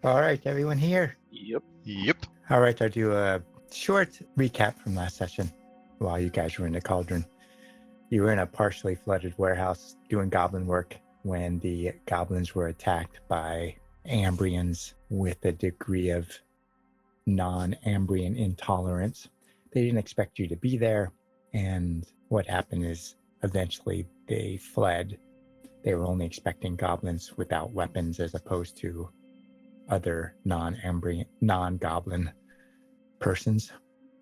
All right, everyone here. Yep. All right, I'll do a short recap from last session while you guys were in the cauldron. You were in a partially flooded warehouse doing goblin work when the goblins were attacked by Ambrians with a degree of non-Ambrian intolerance. They didn't expect you to be there, and what happened is eventually they fled. They were only expecting goblins without weapons as opposed to other non-Ambrian, non-goblin persons.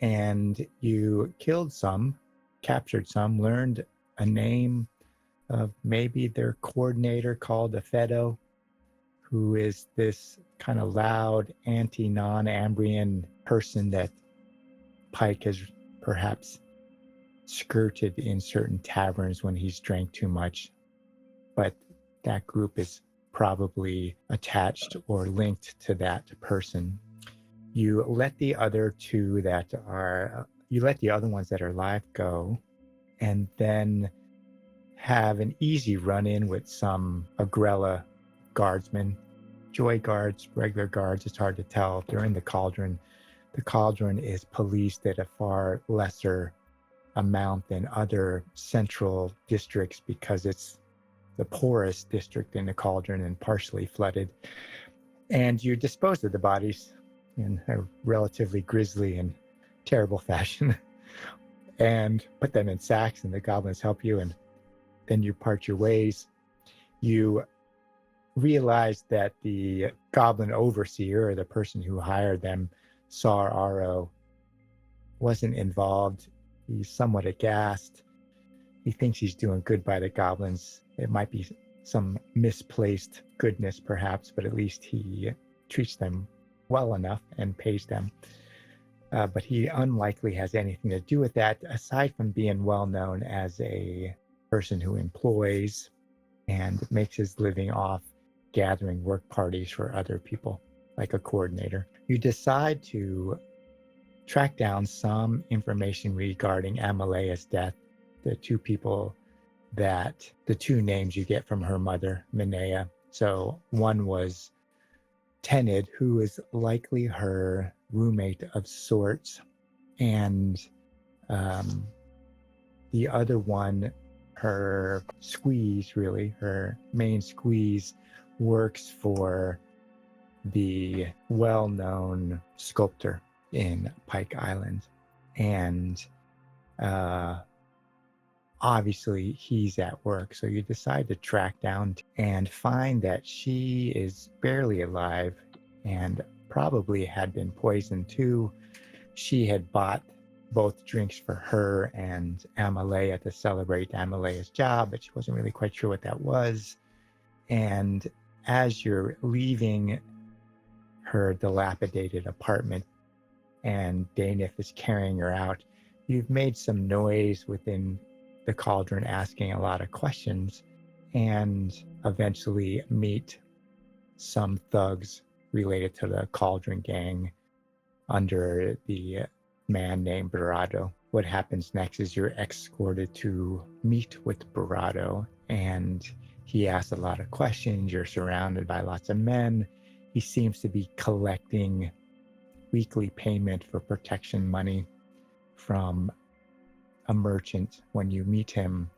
And you killed some, captured some, learned a name of maybe their coordinator called a Fedo, who is this kind of loud anti-non-Ambrian person that Pike has perhaps skirted in certain taverns when he's drank too much. But that group is probably attached or linked to that person. You let the other ones that are alive go, and then have an easy run-in with some Agrella guardsmen, joy guards, regular guards, it's hard to tell. They're in the cauldron. The cauldron is policed at a far lesser amount than other central districts because it's the poorest district in the cauldron and partially flooded. And you disposed of the bodies in a relatively grisly and terrible fashion and put them in sacks, and the goblins help you, and then you part your ways. You realize that the goblin overseer, or the person who hired them, Sar Aro, wasn't involved. He's somewhat aghast. He thinks he's doing good by the goblins. It might be some misplaced goodness, perhaps, but at least he treats them well enough and pays them. But he unlikely has anything to do with that, aside from being well known as a person who employs and makes his living off gathering work parties for other people, like a coordinator. You decide to track down some information regarding Amalea's death, the two names you get from her mother, Minea. So one was Tenid, who is likely her roommate of sorts, and the other one, her squeeze, really, her main squeeze, works for the well-known sculptor in Pike Island. And obviously he's at work, so you decide to track down and find that she is barely alive and probably had been poisoned too. She had bought both drinks for her and Amalea to celebrate Amalea's job, but she wasn't really quite sure what that was. And as you're leaving her dilapidated apartment and Danif is carrying her out, you've made some noise within the cauldron, asking a lot of questions, and eventually meet some thugs related to the cauldron gang under the man named Barado. What happens next is you're escorted to meet with Barado, and he asks a lot of questions. You're surrounded by lots of men. He seems to be collecting weekly payment for protection money from a merchant. When you meet him,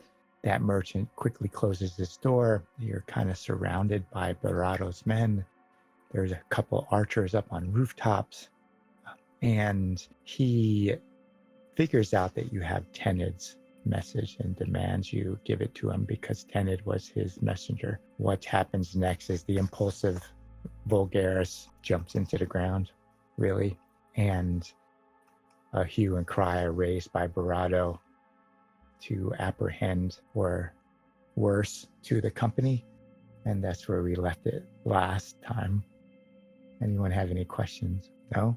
that merchant quickly closes his door. You're kind of surrounded by Barado's men. There's a couple archers up on rooftops, and he figures out that you have Tenid's message and demands you give it to him because Tenid was his messenger. What happens next is the impulsive Vulgaris jumps into the ground, really, and a hue and cry are raised by Barado to apprehend, or worse, to the company. And that's where we left it last time. Anyone have any questions? No?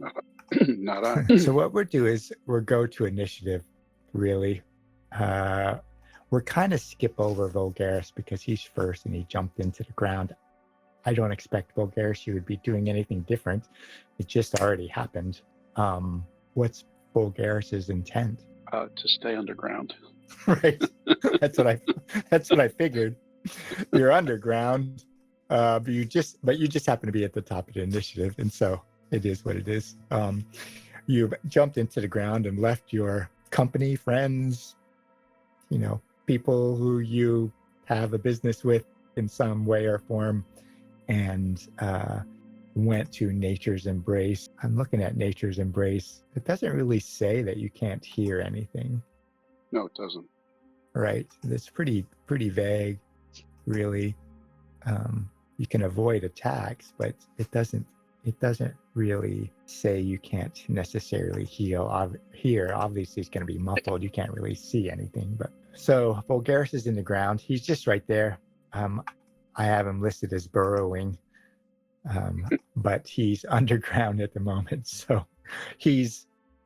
Not I. So what we'll do is we'll go to initiative, really. We're kind of skip over Vulgaris because he's first and he jumped into the ground. I don't expect Vulgaris, you would be doing anything different. It just already happened. What's Vulgaris's intent? To stay underground. Right. That's what I figured. You're underground. but you just happen to be at the top of the initiative, and so it is what it is. You've jumped into the ground and left your company, friends, people who you have a business with in some way or form, and went to Nature's Embrace. I'm looking at Nature's Embrace. It doesn't really say that you can't hear anything. No, it doesn't. Right. It's pretty vague, really. You can avoid attacks, but it doesn't really say you can't necessarily hear. Obviously, it's going to be muffled. You can't really see anything. But so Vulgaris is in the ground. He's just right there. I have him listed as burrowing, but he's underground at the moment. So he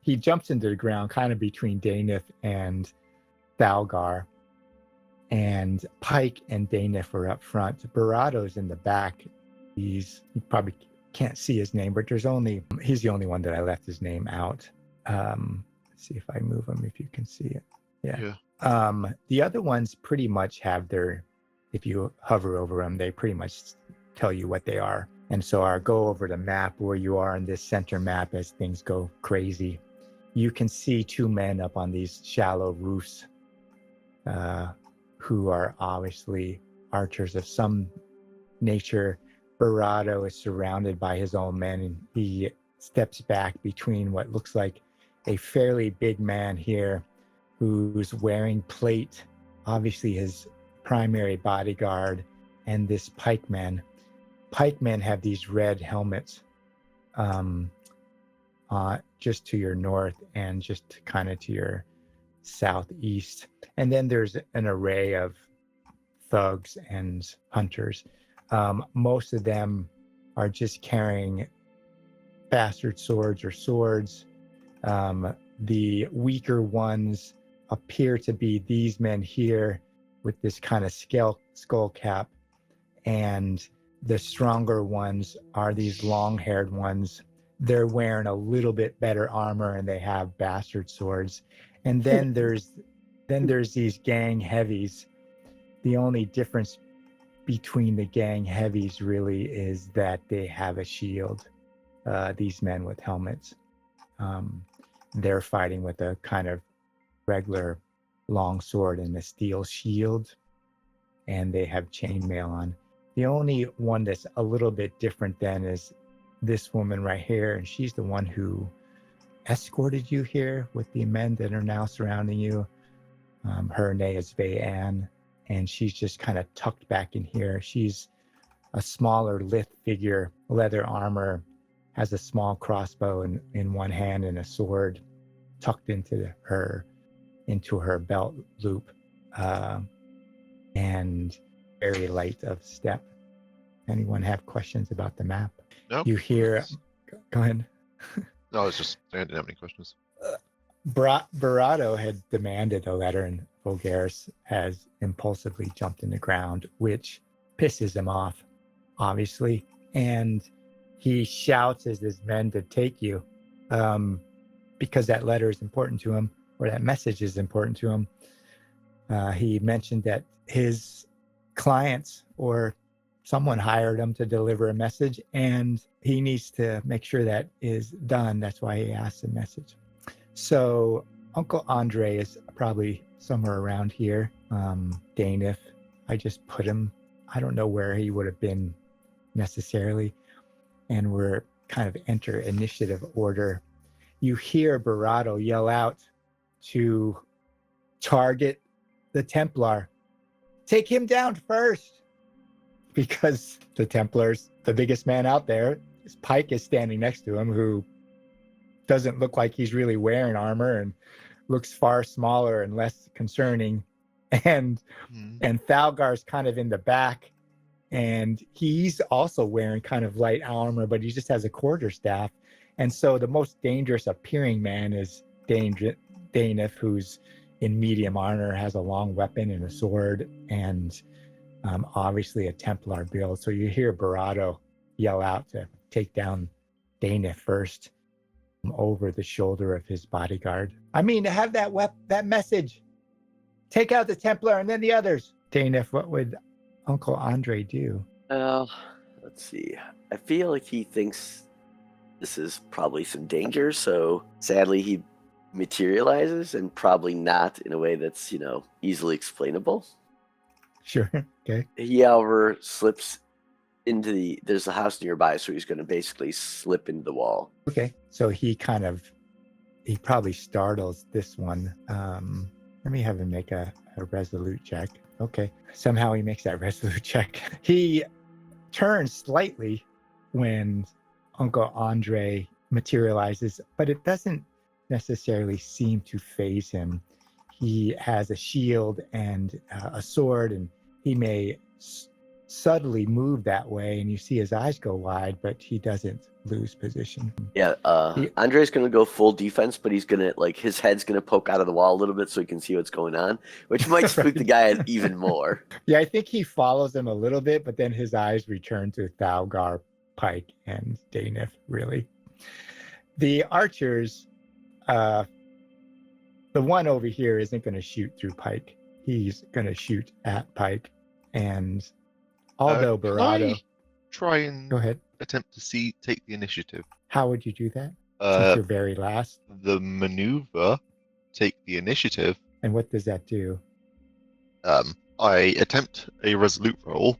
jumps into the ground kind of between Daneth and Thalgar, and Pike and Daneth are up front. Barado's in the back. You probably can't see his name, but he's the only one that I left his name out. Let's see if I move him, if you can see it. Yeah. The other ones pretty much have if you hover over them, they pretty much tell you what they are. And so I'll go over the map where you are in this center map as things go crazy. You can see two men up on these shallow roofs, who are obviously archers of some nature. Barado is surrounded by his own men, and he steps back between what looks like a fairly big man here who's wearing plate, obviously his primary bodyguard, and this pikeman. Pikemen have these red helmets just to your north and just kind of to your southeast. And then there's an array of thugs and hunters. Most of them are just carrying bastard swords or swords. The weaker ones appear to be these men here with this kind of skull cap, and the stronger ones are these long-haired ones. They're wearing a little bit better armor and they have bastard swords. And then there's these gang heavies. The only difference between the gang heavies really is that they have a shield. These men with helmets, they're fighting with a kind of regular long sword and a steel shield, and they have chainmail on. The only one that's a little bit different then is this woman right here, and she's the one who escorted you here with the men that are now surrounding you. Her name is Bayan, and she's just kind of tucked back in here. She's a smaller lithe figure, leather armor, has a small crossbow in one hand and a sword tucked into her belt loop, and very light of step. Anyone have questions about the map? No. You hear, go ahead. No, it's just I didn't have any questions. Barado had demanded a letter, and Vulgaris has impulsively jumped in the ground, which pisses him off, obviously. And he shouts at his men to take you, because that letter is important to him, or that message is important to him. He mentioned that his clients or someone hired him to deliver a message, and he needs to make sure that is done. That's why he asked the message. So Uncle Andre is probably somewhere around here. Daneth, I just put him. I don't know where he would have been necessarily. And we're kind of enter initiative order. You hear Barado yell out to target the Templar. Take him down first. Because the Templar's the biggest man out there. His Pike is standing next to him, who doesn't look like he's really wearing armor and looks far smaller and less concerning. And Thalgar's kind of in the back, and he's also wearing kind of light armor, but he just has a quarterstaff. And so the most dangerous appearing man is Daneth, who's in medium armor, has a long weapon and a sword, and obviously a Templar build. So you hear Barado yell out to take down Daneth first, over the shoulder of his bodyguard. I mean, to have that message. Take out the Templar and then the others. Daneth, what would Uncle Andre do? Well, let's see. I feel like he thinks this is probably some danger, so sadly he materializes, and probably not in a way that's, easily explainable. Sure. Okay. He, however, slips into there's a house nearby, so he's going to basically slip into the wall. Okay. So he probably startles this one. Let me have him make a resolute check. Okay. Somehow he makes that resolute check. He turns slightly when Uncle Andre materializes, but it doesn't necessarily seem to faze him. He has a shield and a sword, and he may subtly move that way, and you see his eyes go wide, but he doesn't lose position. Yeah, Andre's going to go full defense, but he's going to, his head's going to poke out of the wall a little bit so he can see what's going on, which might spook the guy out even more. Yeah, I think he follows him a little bit, but then his eyes return to Thalgar, Pike, and Danif, really. The archers, the one over here isn't going to shoot through Pike. He's going to shoot at Pike. And although Can Barado... I try and Go ahead. attempt to take the initiative? How would you do that? Since you're very last. The maneuver, take the initiative. And what does that do? I attempt a resolute roll,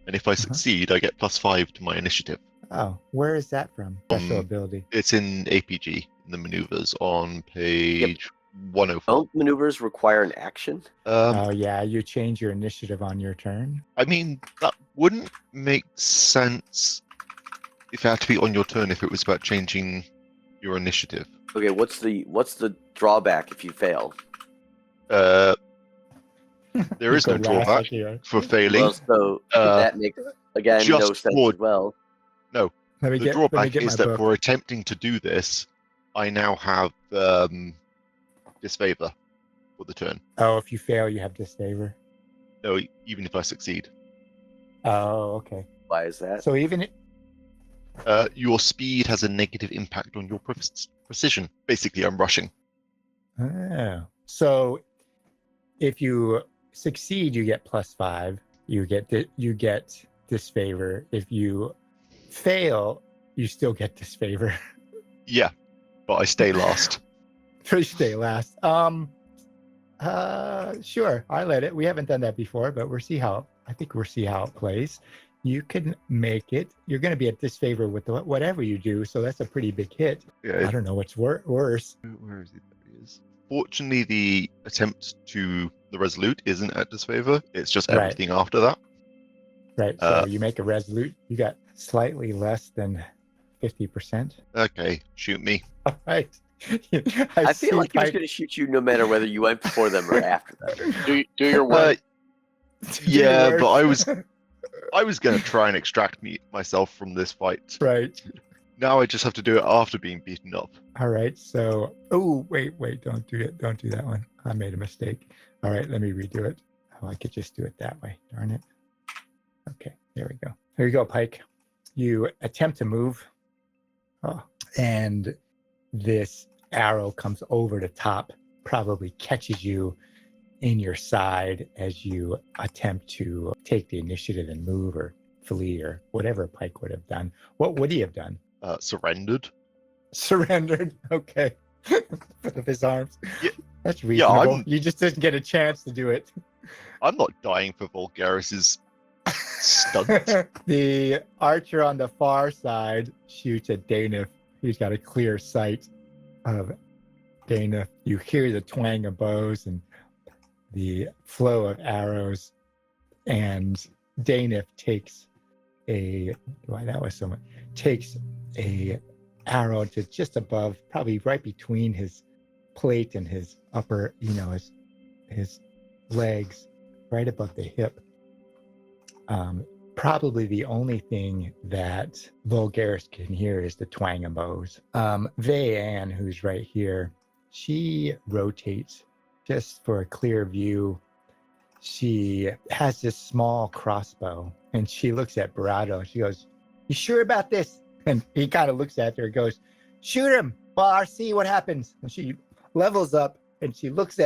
and if I succeed, I get +5 to my initiative. Oh, where is that from? Special ability. It's in APG, in the maneuvers, on page 104. Don't maneuvers require an action? Oh, yeah, you change your initiative on your turn. I mean, that wouldn't make sense if it had to be on your turn if it was about changing your initiative. Okay, what's the drawback if you fail? There is no drawback for failing. Well, so that makes, again, no just sense for- as well. No, the drawback is that for attempting to do this, I now have disfavor for the turn. Oh, if you fail, you have disfavor. No, even if I succeed. Oh, okay. Why is that? So even... Your speed has a negative impact on your precision. Basically, I'm rushing. Oh. So if you succeed, you get +5. You get disfavor. If you fail, you still get disfavor. Yeah, but I stay last. You stay last. Sure, I let it. We haven't done that before, but we'll see how it plays. You can make it. You're going to be at disfavor with whatever you do, so that's a pretty big hit. Yeah, I don't know what's worse. Where is it? There he is. Fortunately, the attempt to the resolute isn't at disfavor. It's just Right. everything after that. Right. So you make a resolute. You got slightly less than 50%. Okay, shoot me. All right. I feel like he was going to shoot you no matter whether you went before them or after them. Do your work. Yeah, but I was going to try and extract myself from this fight. Right. Now I just have to do it after being beaten up. All right. So, oh, wait, don't do it. Don't do that one. I made a mistake. All right, let me redo it. Oh, I could just do it that way. Darn it. Okay, there we go. There you go, Pike. You attempt to move. Oh, and this arrow comes over the top, probably catches you in your side as you attempt to take the initiative and move or flee or whatever Pike would have done. What would he have done? Surrendered. Surrendered. Okay. With his arms. Yeah. That's reasonable. Yeah, you just didn't get a chance to do it. I'm not dying for Vulgaris's stunt. The archer on the far side shoots at Danif. He's got a clear sight of Danif. You hear the twang of bows and the flow of arrows, and Danif takes a arrow to just above, probably right between his plate and his upper, his legs, right above the hip. Probably the only thing that Vulgaris can hear is the twang of bows. Veanne, who's right here, she rotates just for a clear view. She has this small crossbow, and she looks at Barado. She goes, "You sure about this?" And he kind of looks at her and goes, "Shoot him, Bar, see what happens." And she levels up, and she looks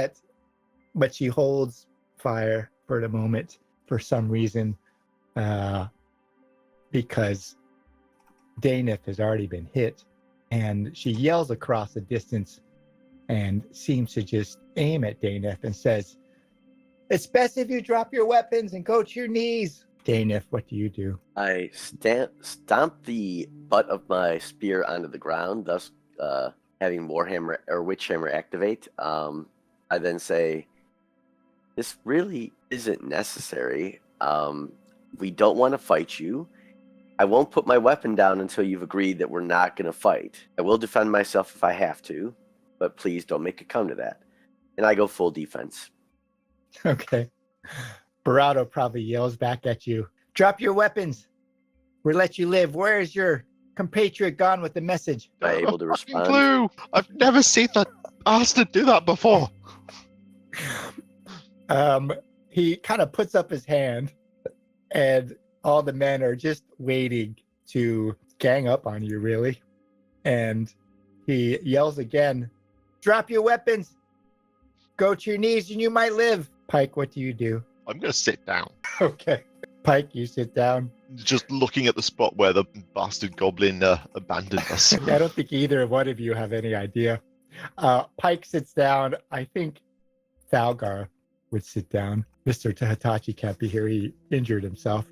but she holds fire for the moment for some reason. because Daneth has already been hit, and she yells across the distance and seems to just aim at Daneth and says, "It's best if you drop your weapons and go to your knees." Daneth, what do you do? I stomp the butt of my spear onto the ground, thus having Warhammer or Witch Hammer activate. I then say, "This really isn't necessary. We don't want to fight you. I won't put my weapon down until you've agreed that we're not going to fight. I will defend myself if I have to, but please don't make it come to that." And I go full defense. Okay. Barado probably yells back at you, "Drop your weapons. We'll let you live. Where is your compatriot gone with the message?" Am I able to Not a fucking respond? clue. I've never seen that bastard do that before. He kind of puts up his hand, and all the men are just waiting to gang up on you, really. And he yells again, "Drop your weapons. Go to your knees and you might live." Pike, what do you do? I'm going to sit down, Okay. Pike, you sit down. just looking at the spot where the bastard goblin abandoned us. I don't think either one of you have any idea. Pike sits down. I think Thalgar would sit down. Mr. Hitachi can't be here. He injured himself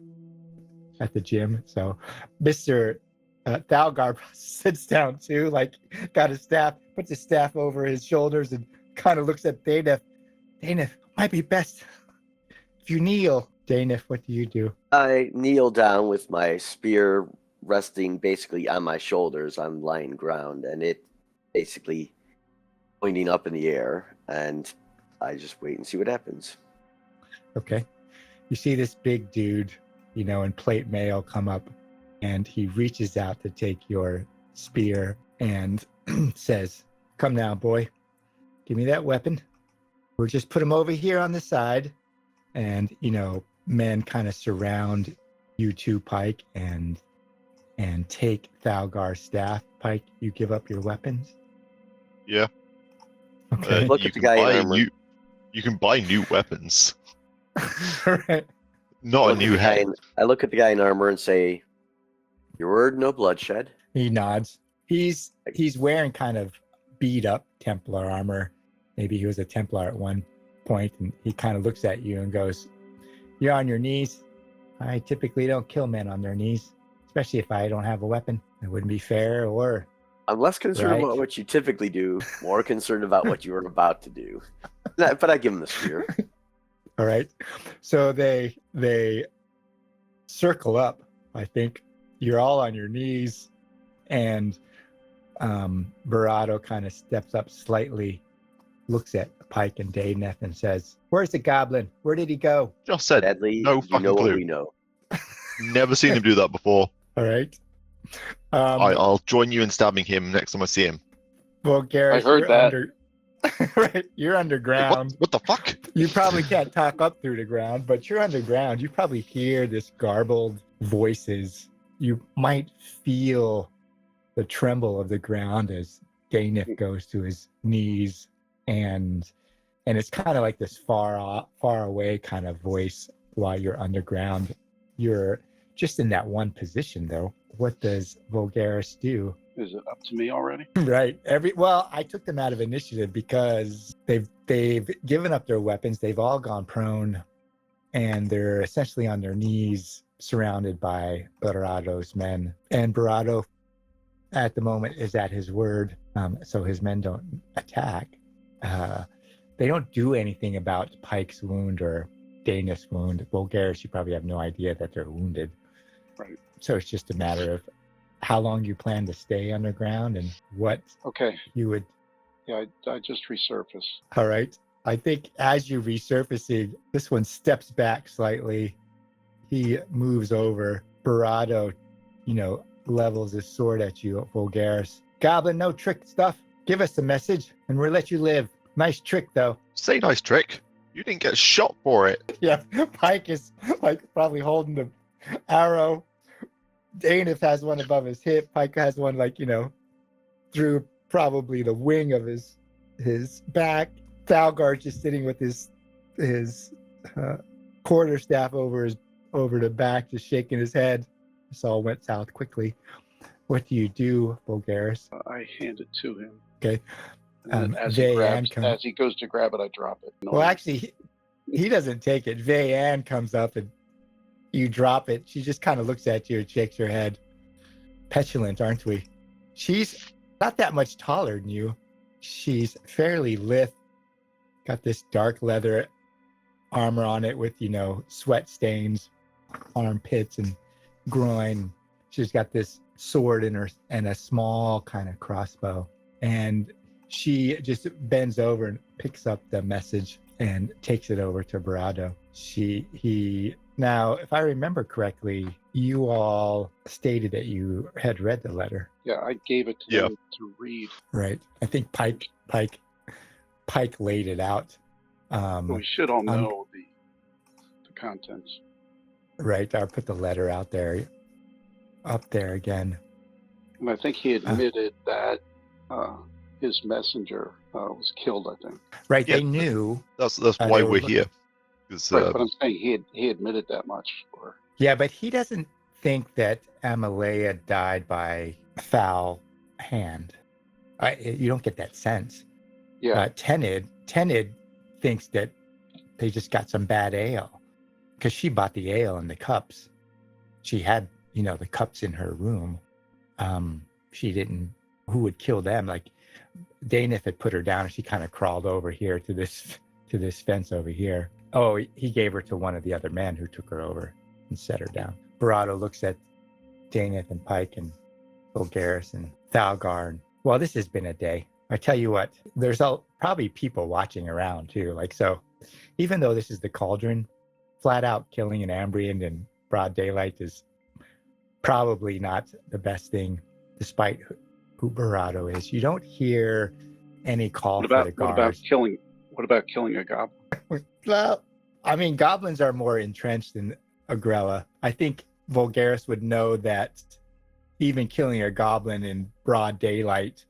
at the gym. So Mr. Thalgar sits down too, like got his staff, puts his staff over his shoulders and kind of looks at Daneth. "Daneth, might be best if you kneel." Daneth, what do you do? I kneel down with my spear resting basically on my shoulders on lying ground, and it basically pointing up in the air, and I just wait and see what happens. Okay. You see this big dude, in plate mail come up, and he reaches out to take your spear and says, "Come now, boy. Give me that weapon. We'll just put him over here on the side." And, men kind of surround you two, Pike, and take Thalgar's staff. Pike, you give up your weapons? Yeah. Okay. Look at the guy in armor. You can buy new weapons, Right. not a new head. I look at the guy in armor and say, "Your word, no bloodshed." He nods. He's wearing kind of beat up Templar armor. Maybe he was a Templar at one point, and he kind of looks at you and goes, "You're on your knees. I typically don't kill men on their knees, especially if I don't have a weapon. It wouldn't be fair or..." I'm less concerned Right. about what you typically do, more concerned about what you were about to do. But I give him the spear. All right. So they circle up. I think you're all on your knees, and Barado kind of steps up slightly, looks at Pike and Daneth and says, "Where's the goblin? Where did he go?" Just said, Sadly, no you fucking know what clue. we know. Never seen him do that before. All right. I'll join you in stabbing him next time I see him. Well, Garrett, I heard you're that. right, you're Wait, underground. what the fuck? You probably can't talk up through the ground, but you're underground. You probably hear this garbled voices. You might feel the tremble of the ground as Daneth goes to his knees, and it's kind of like this far away kind of voice while you're underground. You're just in that one position, though. What does Vulgaris do? Is it up to me already? Right. I took them out of initiative because they've given up their weapons. They've all gone prone, and they're essentially on their knees, surrounded by Barado's men. And Barado, at the moment, is at his word, so his men don't attack. They don't do anything about Pike's wound or Daneth's wound. Vulgaris, you probably have no idea that they're wounded. Right. So it's just a matter of how long you plan to stay underground and what Okay. you would. Yeah, I just resurfaced. All right. I think as you're resurfacing, this one steps back slightly. He moves over. Barado, levels his sword at you, Vulgaris. "Goblin, no trick stuff. Give us the message and we'll let you live. Nice trick, though." Say nice trick. You didn't get shot for it. Yeah, Pike is probably holding the arrow. Daneth has one above his hip. Pike has one through probably the wing of his back. Thalgar just sitting with his quarterstaff over the back, just shaking his head. This all went south quickly. What do you do, Bulgaris? I hand it to him. Okay. And as he goes to grab it, I drop it. Well, actually, he doesn't take it. Veyanne comes up and you drop it. She just kind of looks at you and shakes her head. Petulant, aren't we? She's not that much taller than you. She's fairly lithe. Got this dark leather armor on it with, sweat stains, armpits and groin. She's got this sword in her and a small kind of crossbow. And she just bends over and picks up the message and takes it over to Barado. Now, if I remember correctly, you all stated that you had read the letter. Yeah, I gave it to him to read. Right. I think Pike laid it out. We should all know the contents. Right. I'll put the letter out there, up there again. And I think he admitted that his messenger was killed, I think. Right. Yeah, they knew. That's why we're here. Right, but I'm saying he admitted that much. Yeah, but he doesn't think that Amalea died by foul hand. You don't get that sense. Yeah. Tenid thinks that they just got some bad ale because she bought the ale and the cups. She had, the cups in her room. She didn't. Who would kill them? Like Daneth had put her down, and she kind of crawled over here to this fence over here. Oh, he gave her to one of the other men who took her over and set her down. Barado looks at Daneth and Pike and Bulgaris and Thalgar. And, well, this has been a day. I tell you what, there's probably people watching around too. Like, so even though this is the Cualdron, flat out killing an Ambrian in broad daylight is probably not the best thing, despite who Barado is. You don't hear any call for the guards. What about killing a goblin? Well, I mean, goblins are more entrenched than Agrella. I think Vulgaris would know that even killing a goblin in broad daylight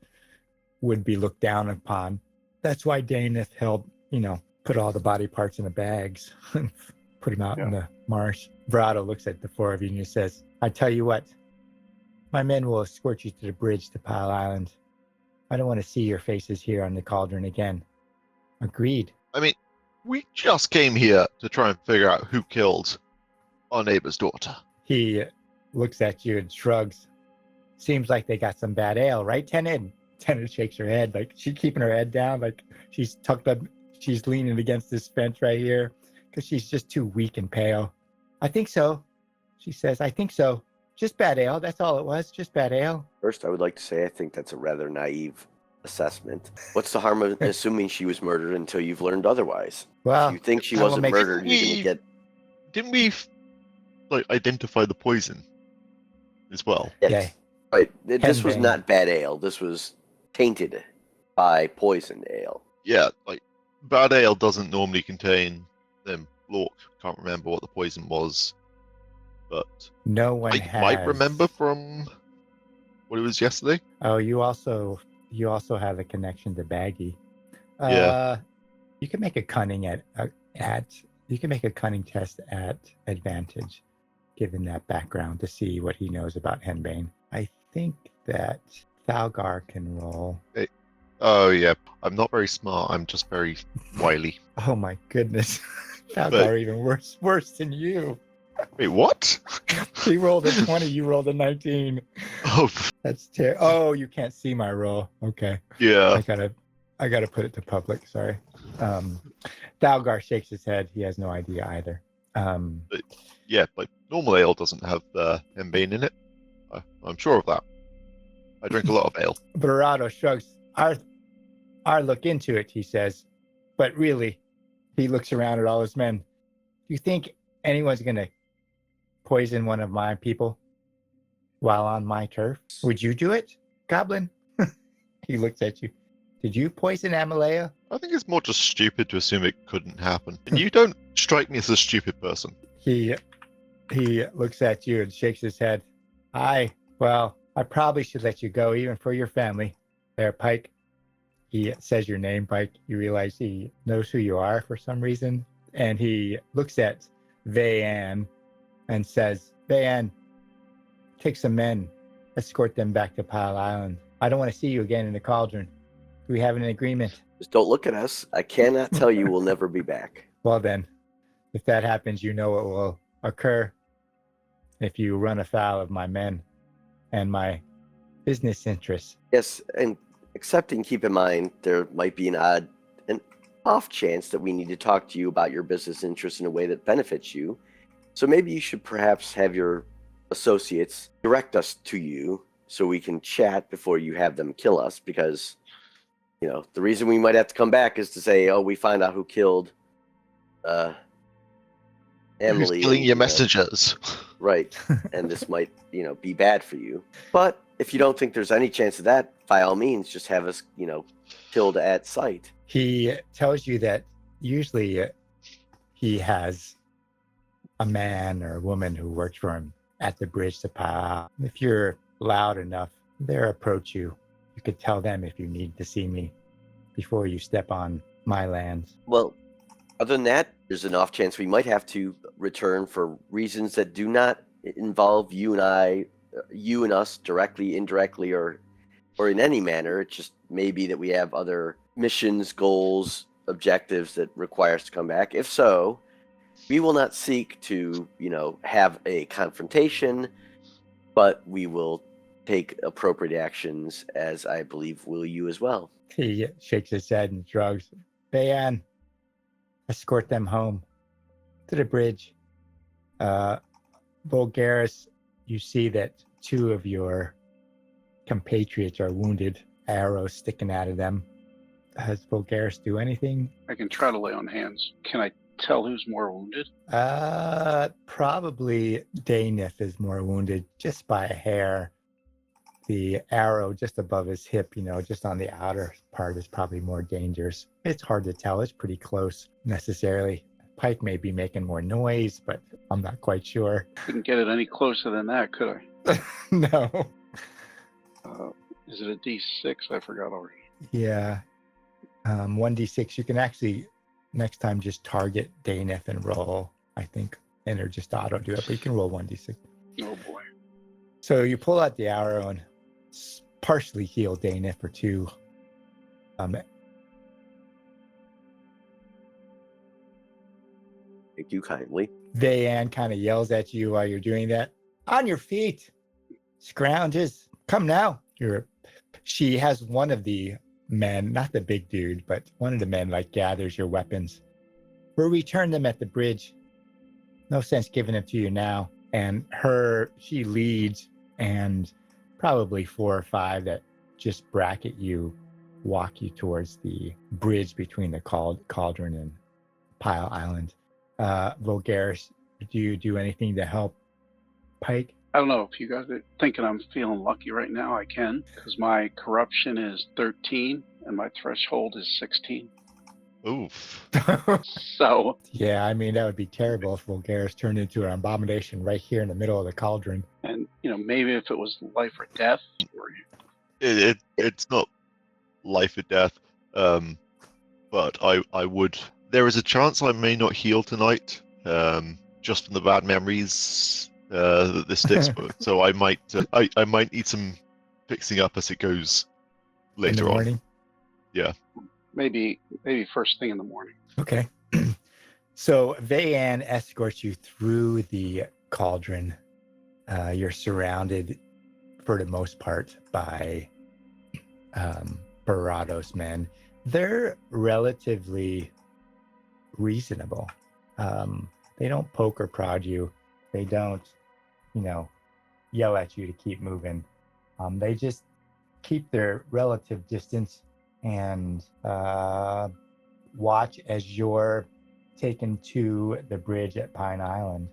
would be looked down upon. That's why Daneth put all the body parts in the bags and put them out in the marsh. Barado looks at the four of you and he says, I tell you what, my men will escort you to the bridge to Pile Island. I don't want to see your faces here on the Cualdron again. Agreed. I mean, we just came here to try and figure out who killed our neighbor's daughter. He looks at you and shrugs. Seems like they got some bad ale, right, Tenid? Tenid shakes her head, like she's keeping her head down, like she's tucked up, she's leaning against this fence right here because she's just too weak and pale. I think so, she says. I think so. Just bad ale, that's all it was, just bad ale. First, I would like to say I think that's a rather naive assessment. What's the harm of assuming she was murdered until you've learned otherwise? Well, if you think she wasn't murdered, you're going to get... Didn't we identify the poison as well? Yes. Yeah. Right. This was Henbane. not bad ale. This was tainted by poisoned ale. Yeah, bad ale doesn't normally contain them. Lork can't remember what the poison was, but no one I might remember from what it was yesterday. Oh, you also have a connection to Baggy. Yeah. You can make a cunning you can make a cunning test at advantage, given that background, to see what he knows about Henbane. I think that Thalgar can roll. Oh yeah, I'm not very smart. I'm just very wily. Oh my goodness, Thalgar even worse than you. Wait, what? He rolled a 20. You rolled a 19. Oh, That's terrible. Oh, you can't see my roll. Okay. yeah. I gotta put it to public. Sorry. Thalgar shakes his head. He has no idea either. Yeah, normal ale doesn't have henbane in it. I'm sure of that. I drink a lot of ale. Barado shrugs. Our look into it, he says. But really, he looks around at all his men. Do you think anyone's gonna poison one of my people while on my turf? Would you do it, Goblin? He looks at you. Did you poison Amalea? I think it's more just stupid to assume it couldn't happen. And you don't strike me as a stupid person. He looks at you and shakes his head. Well, I probably should let you go, even for your family. There, Pike. He says your name, Pike. You realize he knows who you are for some reason. And he looks at Veyanne and says, Veyanne, Take some men, escort them back to Pile Island. I don't want to see you again in the Cualdron. Do we have an agreement? Just don't look at us. I cannot tell you we'll never be back. Well then, if that happens, you know what will occur if you run afoul of my men and my business interests. Yes, and accepting, keep in mind, there might be an off chance that we need to talk to you about your business interests in a way that benefits you. So maybe you should perhaps have your associates direct us to you so we can chat before you have them kill us, because, you know, the reason we might have to come back is to say, oh, we find out who killed Emily. Who's killing your know, messengers? right. And this might, you know, be bad for you. But if you don't think there's any chance of that, by all means, just have us, you know, killed at sight. He tells you that usually he has a man or a woman who works for him at the bridge to Pile. If you're loud enough, they'll approach you. You could tell them if you need to see me before you step on my lands. Well, other than that, there's an off chance we might have to return for reasons that do not involve you and us directly, indirectly, or in any manner. It's just maybe that we have other missions, goals, objectives that require us to come back. If so, we will not seek to, you know, have a confrontation, but we will take appropriate actions, as I believe will you as well. He shakes his head and shrugs. Bayan, escort them home to the bridge. Vulgaris, you see that two of your compatriots are wounded, arrows sticking out of them. Does Vulgaris do anything? I can try to lay on hands. Can I tell who's more wounded? Probably Danif is more wounded just by a hair. The arrow just above his hip, you know, just on the outer part is probably more dangerous. It's hard to tell. It's pretty close necessarily. Pike may be making more noise, but I'm not quite sure. Couldn't get it any closer than that, could I? No. Is it a D6? I forgot already. Yeah. 1d6. You can actually next time just target Danif and roll, I think, and or just auto do it, but you can roll 1d6. Oh boy. So you pull out the arrow and partially heal Danif for 2. Thank you kindly. Vayan kind of yells at you while you're doing that. On your feet, scrounges. Come now. She has one of the men, not the big dude, but one of the men like gathers your weapons. We'll return them at the bridge. No sense giving them to you now. And she leads, and probably 4 or 5 that just bracket you, walk you towards the bridge between the Cualdron and Pile Island. Vulgaris, do you do anything to help Pike? I don't know if you guys are thinking I'm feeling lucky right now. I can, because my corruption is 13 and my threshold is 16. Oof. So Yeah, I mean, that would be terrible if Vulgaris turned into an abomination right here in the middle of the Cualdron. and you know, maybe if it was life or death, or It's not life or death, but I would. There is a chance I may not heal tonight, just from the bad memories that this sticks with. So I might need some fixing up as it goes In later the on. morning? maybe first thing in the morning. Okay. So Vayan escorts you through the Cualdron. You're surrounded for the most part by Barado's men. They're relatively reasonable. They don't poke or prod you. They don't, yell at you to keep moving. They just keep their relative distance and watch as you're taken to the bridge at Pine Island,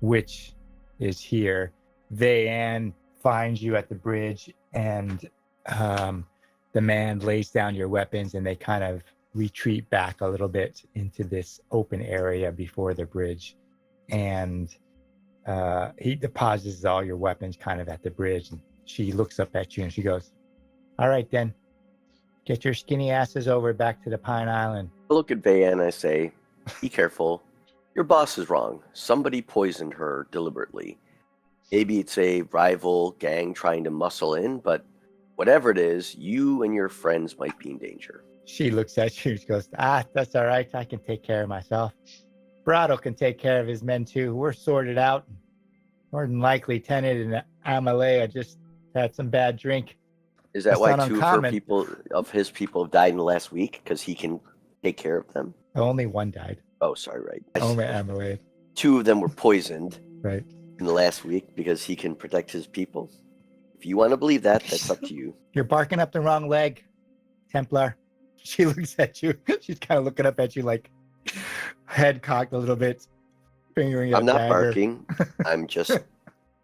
which is here. Vayan finds you at the bridge, and the man lays down your weapons, and they kind of retreat back a little bit into this open area before the bridge. And he deposits all your weapons kind of at the bridge. And she looks up at you and she goes, "All right, then. Get your skinny asses over back to the Pine Island." I look at Vayan and I say, "Be careful. Your boss is wrong. Somebody poisoned her deliberately. Maybe it's a rival gang trying to muscle in, but whatever it is, you and your friends might be in danger. She looks at you. She goes, that's all right. I can take care of myself. Barado can take care of his men too. We're sorted out. More than likely, Tenet and Amalea just had some bad drink. Is that That's why not two uncommon. of his people have died in the last week? Because he can take care of them? Only one died. Oh, sorry, right. Only Amalea. 2 of them were poisoned Right. in the last week because he can protect his people. If you want to believe that, that's up to you. You're barking up the wrong leg, Templar. She looks at you. She's kind of looking up at you like head cocked a little bit, fingering I'm a not dagger. barking. I'm just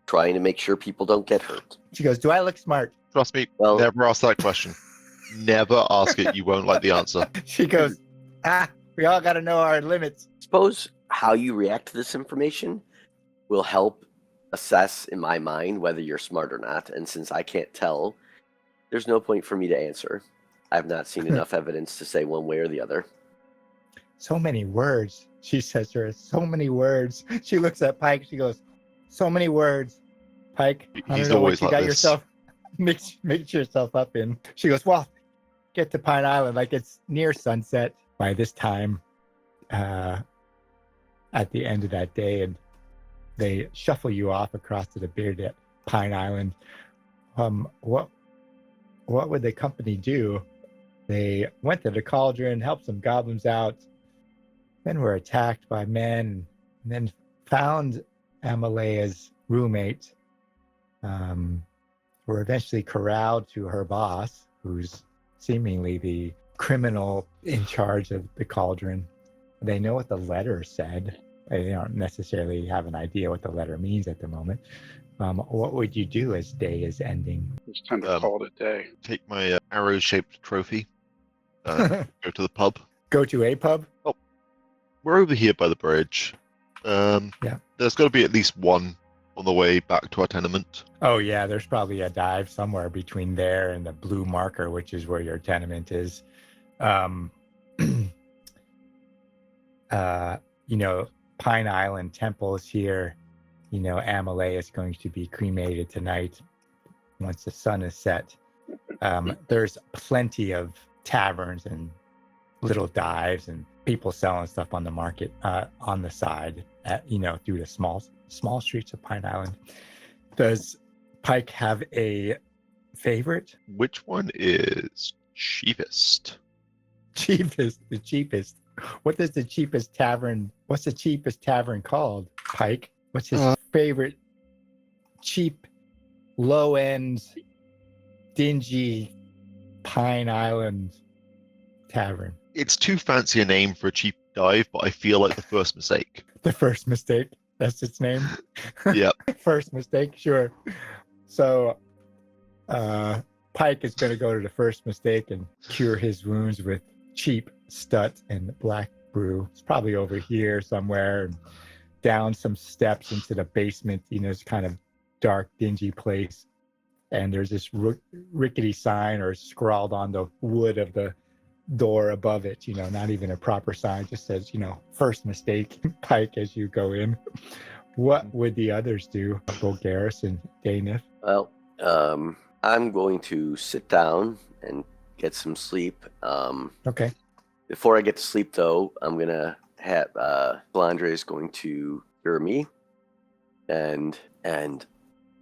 trying to make sure people don't get hurt. She goes, do I look smart? Trust me, Well- never ask that question. Never ask it. You won't like the answer. She goes, we all got to know our limits. Suppose how you react to this information will help assess, in my mind, whether you're smart or not. And since I can't tell, there's no point for me to answer. I've not seen enough evidence to say one way or the other. So many words, she says to her. So many words. She looks at Pike. She goes, so many words. Pike, I He's don't know always what you like got this. yourself mix yourself up in. She goes, well, get to Pine Island. Like it's near sunset by this time at the end of that day. And they shuffle you off across to the bearded Pine Island. What would the company do? They went to the Cualdron, helped some goblins out, then were attacked by men, and then found Amalea's roommate. Were eventually corralled to her boss, who's seemingly the criminal in charge of the Cualdron. They know what the letter said. They don't necessarily have an idea what the letter means at the moment. What would you do as day is ending? It's time to call it a day. Take my arrow-shaped trophy. Go to the pub. Go to a pub? We're over here by the bridge. Yeah. There's got to be at least one on the way back to our tenement. Oh, yeah, there's probably a dive somewhere between there and the blue marker, which is where your tenement is. Pine Island Temple is here. Amalea is going to be cremated tonight once the sun is set. There's plenty of taverns and little dives and people selling stuff on the market on the side through the small streets of Pine Island. Does Pike have a favorite? Which one is cheapest? The cheapest. What's the cheapest tavern called, Pike? What's his favorite cheap, low-end, dingy Pine Island tavern? It's too fancy a name for a cheap dive, but I feel like the first mistake. The First Mistake. That's its name? Yep. First Mistake, sure. So Pike is going to go to the First Mistake and cure his wounds with cheap Stut and black brew. It's probably over here somewhere, and down some steps into the basement. It's kind of dark, dingy place. And there's this rickety sign or scrawled on the wood of the door above it, not even a proper sign, just says, First Mistake, Pike, as you go in. What would the others do? Bulgaris and Danif? Well, I'm going to sit down and get some sleep. Okay. Before I get to sleep, though, I'm going to have Blandre is going to hear me, and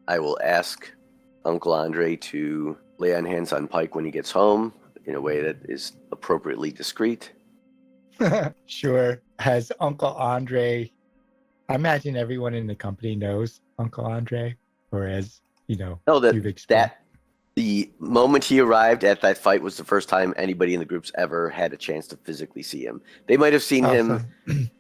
I will ask Uncle Andre to lay on hands on Pike when he gets home in a way that is appropriately discreet. Sure. Has Uncle Andre, I imagine everyone in the company knows Uncle Andre, or as, No, you've explained. that the moment he arrived at that fight was the first time anybody in the group's ever had a chance to physically see him. They might have seen him.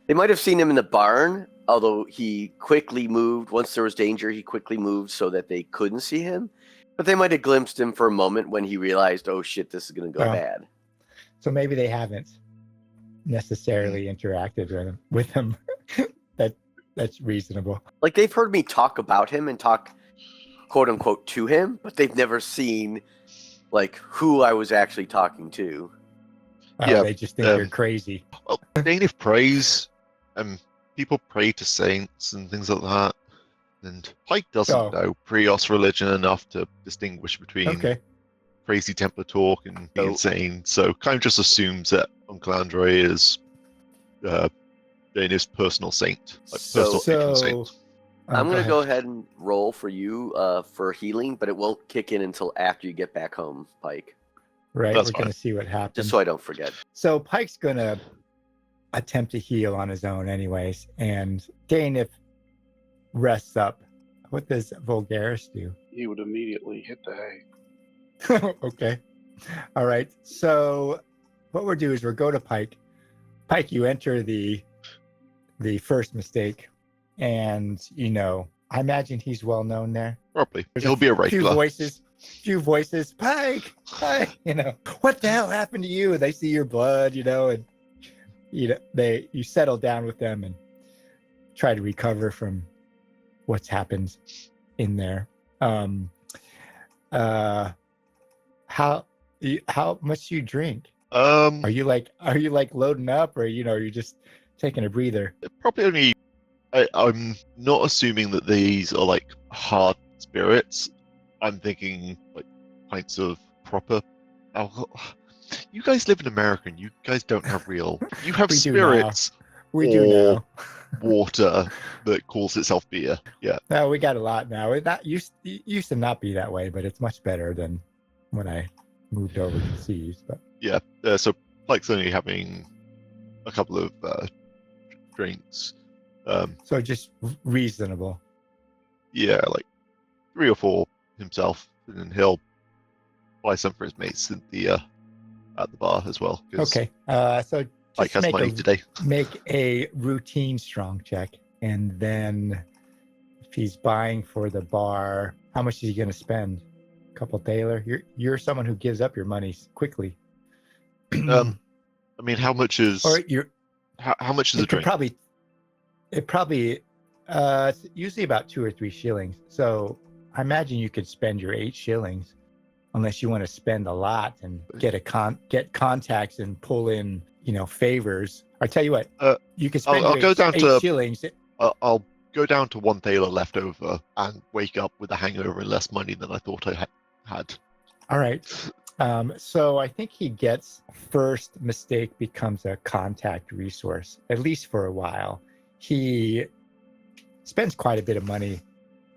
They might have seen him in the barn, although he quickly moved. Once there was danger, he quickly moved so that they couldn't see him. But they might have glimpsed him for a moment when he realized, oh shit, this is going to go bad. So maybe they haven't necessarily interacted with him. That's reasonable. Like, they've heard me talk about him and talk, quote unquote, to him, but they've never seen, like, who I was actually talking to. Yeah, They just think you're crazy. Well, native praise, people pray to saints and things like that. And Pike doesn't Oh. know Prios religion enough to distinguish between Okay. crazy Templar talk and being So- insane, so kind of just assumes that Uncle Andre is Dana's personal saint, like personal patron saint. I'm go gonna ahead. go ahead and roll for you for healing, but it won't kick in until after you get back home, Pike. Right, That's we're going fine. to see what happens. Just so I don't forget. So Pike's going to attempt to heal on his own anyways, and Danif rests up. What does Vulgaris do? He would immediately hit the hay. Okay. All right. So what we'll do is we'll go to Pike. Pike, you enter the first mistake, and I imagine he's well known there. Probably. There's He'll be a few regular. voices, Pike, what the hell happened to you? They see your blood, and you settle down with them and try to recover from what's happened in there. How much do you drink? Are you like loading up, or you're just taking a breather? Probably only. I'm not assuming that these are like hard spirits. I'm thinking like pints of proper alcohol. You guys live in America, and you guys don't have real. You have We do spirits. We do now. Water that calls itself beer. Yeah. No, we got a lot now. It used to not be that way, but it's much better than when I moved over to the seas. But Yeah. So Pike's only having a couple of drinks. so just reasonable. Yeah, like 3 or 4 himself, and then he'll buy some for his mates at the bar as well. 'Cause Okay. So Pike just has money today. make a routine strong check, and then if he's buying for the bar, how much is he going to spend? A couple Thaler. You're someone who gives up your money quickly. I mean, how much is Or you're how much is a it could drink? probably it's usually about 2 or 3 shillings. So I imagine you could spend your 8 shillings, unless you want to spend a lot and get contacts and pull in favors. I tell you what, you could spend I'll your go 8 down to- shillings. I'll go down to 1 Thaler left over and wake up with a hangover and less money than I thought I had. All right. So I think he gets first mistake becomes a contact resource, at least for a while. He spends quite a bit of money.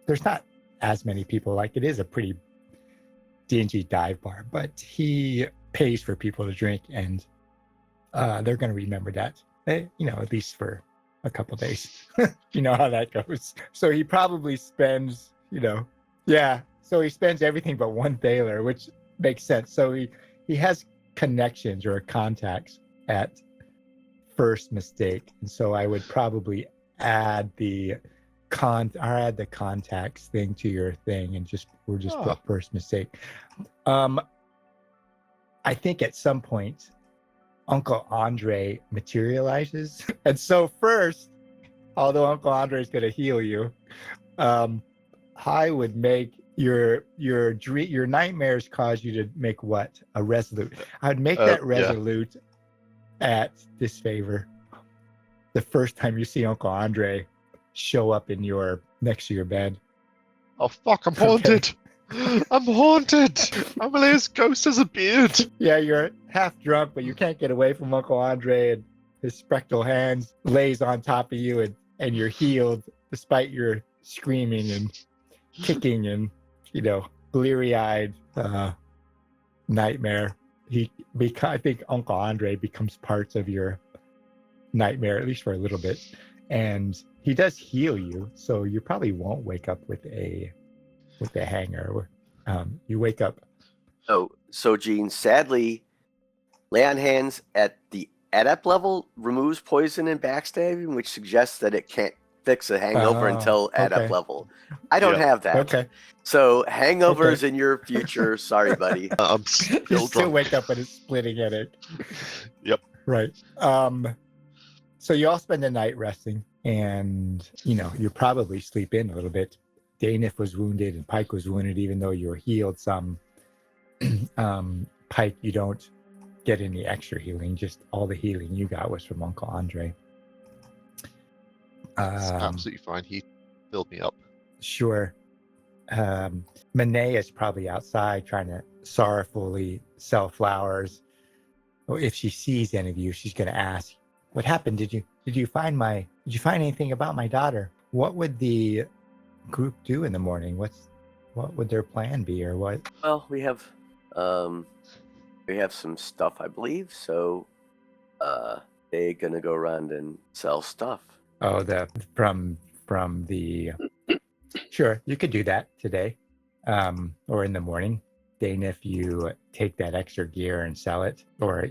There's not as many people, like it is a pretty dingy dive bar, but he pays for people to drink, and they're going to remember that, at least for a couple days. You know how that goes. So he probably spends, so he spends everything but 1 Thaler, which makes sense. So he has connections or contacts at first mistake, and so I would probably add the contacts thing to your thing, and we'll just put first mistake. I think at some point Uncle Andre materializes, and so first, although Uncle Andre is going to heal you, I would make your nightmares cause you to make what? A resolute. I would make that resolute at disfavor. The first time you see Uncle Andre show up next to your bed. Oh fuck! I'm haunted. I'm haunted. Amelia's ghost has a beard. Yeah, you're half drunk, but you can't get away from Uncle Andre, and his spectral hands lays on top of you, and you're healed despite your screaming and kicking and bleary-eyed nightmare. I think Uncle Andre becomes parts of your nightmare, at least for a little bit, and he does heal you, so you probably won't wake up with a hanger. You wake up. So Gene, sadly, lay on hands at the adept level removes poison and backstabbing, which suggests that it can't fix a hangover until adept okay. level. I don't have that. Okay. So hangovers in your future. Sorry, buddy. I'm You still still drunk. wake up with a splitting headache. Yep. Right. So you all spend the night resting, and you probably sleep in a little bit. Danif was wounded and Pike was wounded, even though you were healed some. Pike, you don't get any extra healing. Just all the healing you got was from Uncle Andre. It's absolutely fine. He filled me up. Sure. Monet is probably outside trying to sorrowfully sell flowers. Or if she sees any of you, she's going to ask, "What happened? Did you find anything about my daughter? What would the group do in the morning? What would their plan be, or what?" Well, we have some stuff, I believe. So, they're gonna go around and sell stuff. Oh, from the. Sure, you could do that today, or in the morning. Dane, if you take that extra gear and sell it, or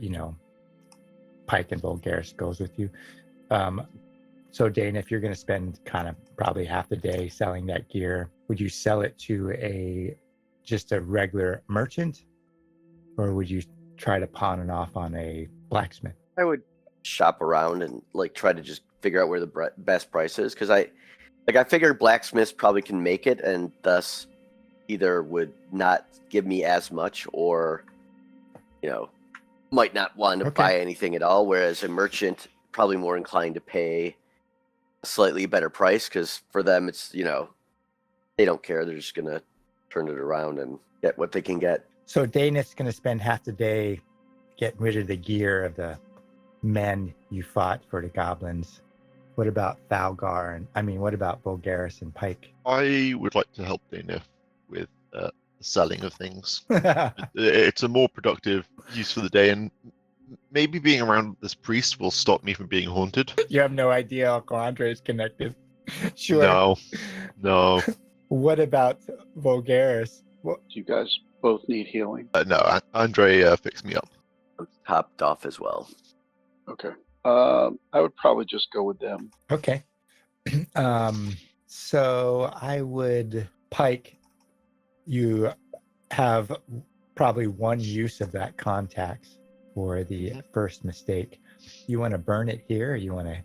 Pike and Bulgaris goes with you. So Dane, if you're going to spend kind of probably half the day selling that gear, would you sell it to just a regular merchant, or would you try to pawn it off on a blacksmith? I would shop around and try to just figure out where the best price is, because I figured blacksmiths probably can make it, and thus either would not give me as much, or might not want to buy anything at all. Whereas a merchant probably more inclined to pay a slightly better price, because for them it's they don't care. They're just gonna turn it around and get what they can get. So Dana's going to spend half the day getting rid of the gear of the men you fought for the goblins. What about Thalgar what about Bulgaris and Pike? I would like to help Dana with the selling of things. It's a more productive use for the day, and maybe being around this priest will stop me from being haunted. You have no idea how Andre is connected. Sure. No. What about Bulgaris? Do you guys both need healing? No, Andre fixed me up. I'm topped off as well. Okay. I would probably just go with them. Okay. So I would, Pike, you have probably one use of that contacts for the first mistake. You want to burn it here, or you want to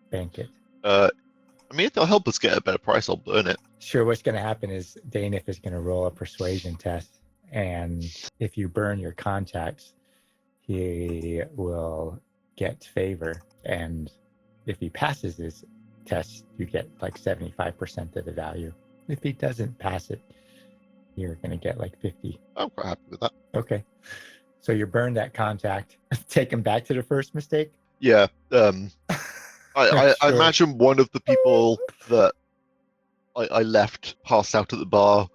bank it? If they'll help us get a better price, I'll burn it. Sure. What's going to happen is Danif is going to roll a persuasion test, and if you burn your contacts, he will get favor, and if he passes his test, you get 75% of the value. If he doesn't pass it, you're going to get 50. I'm quite happy with that. Okay. So you burn that contact, take him back to the first mistake? Yeah. I imagine one of the people that I left passed out at the bar.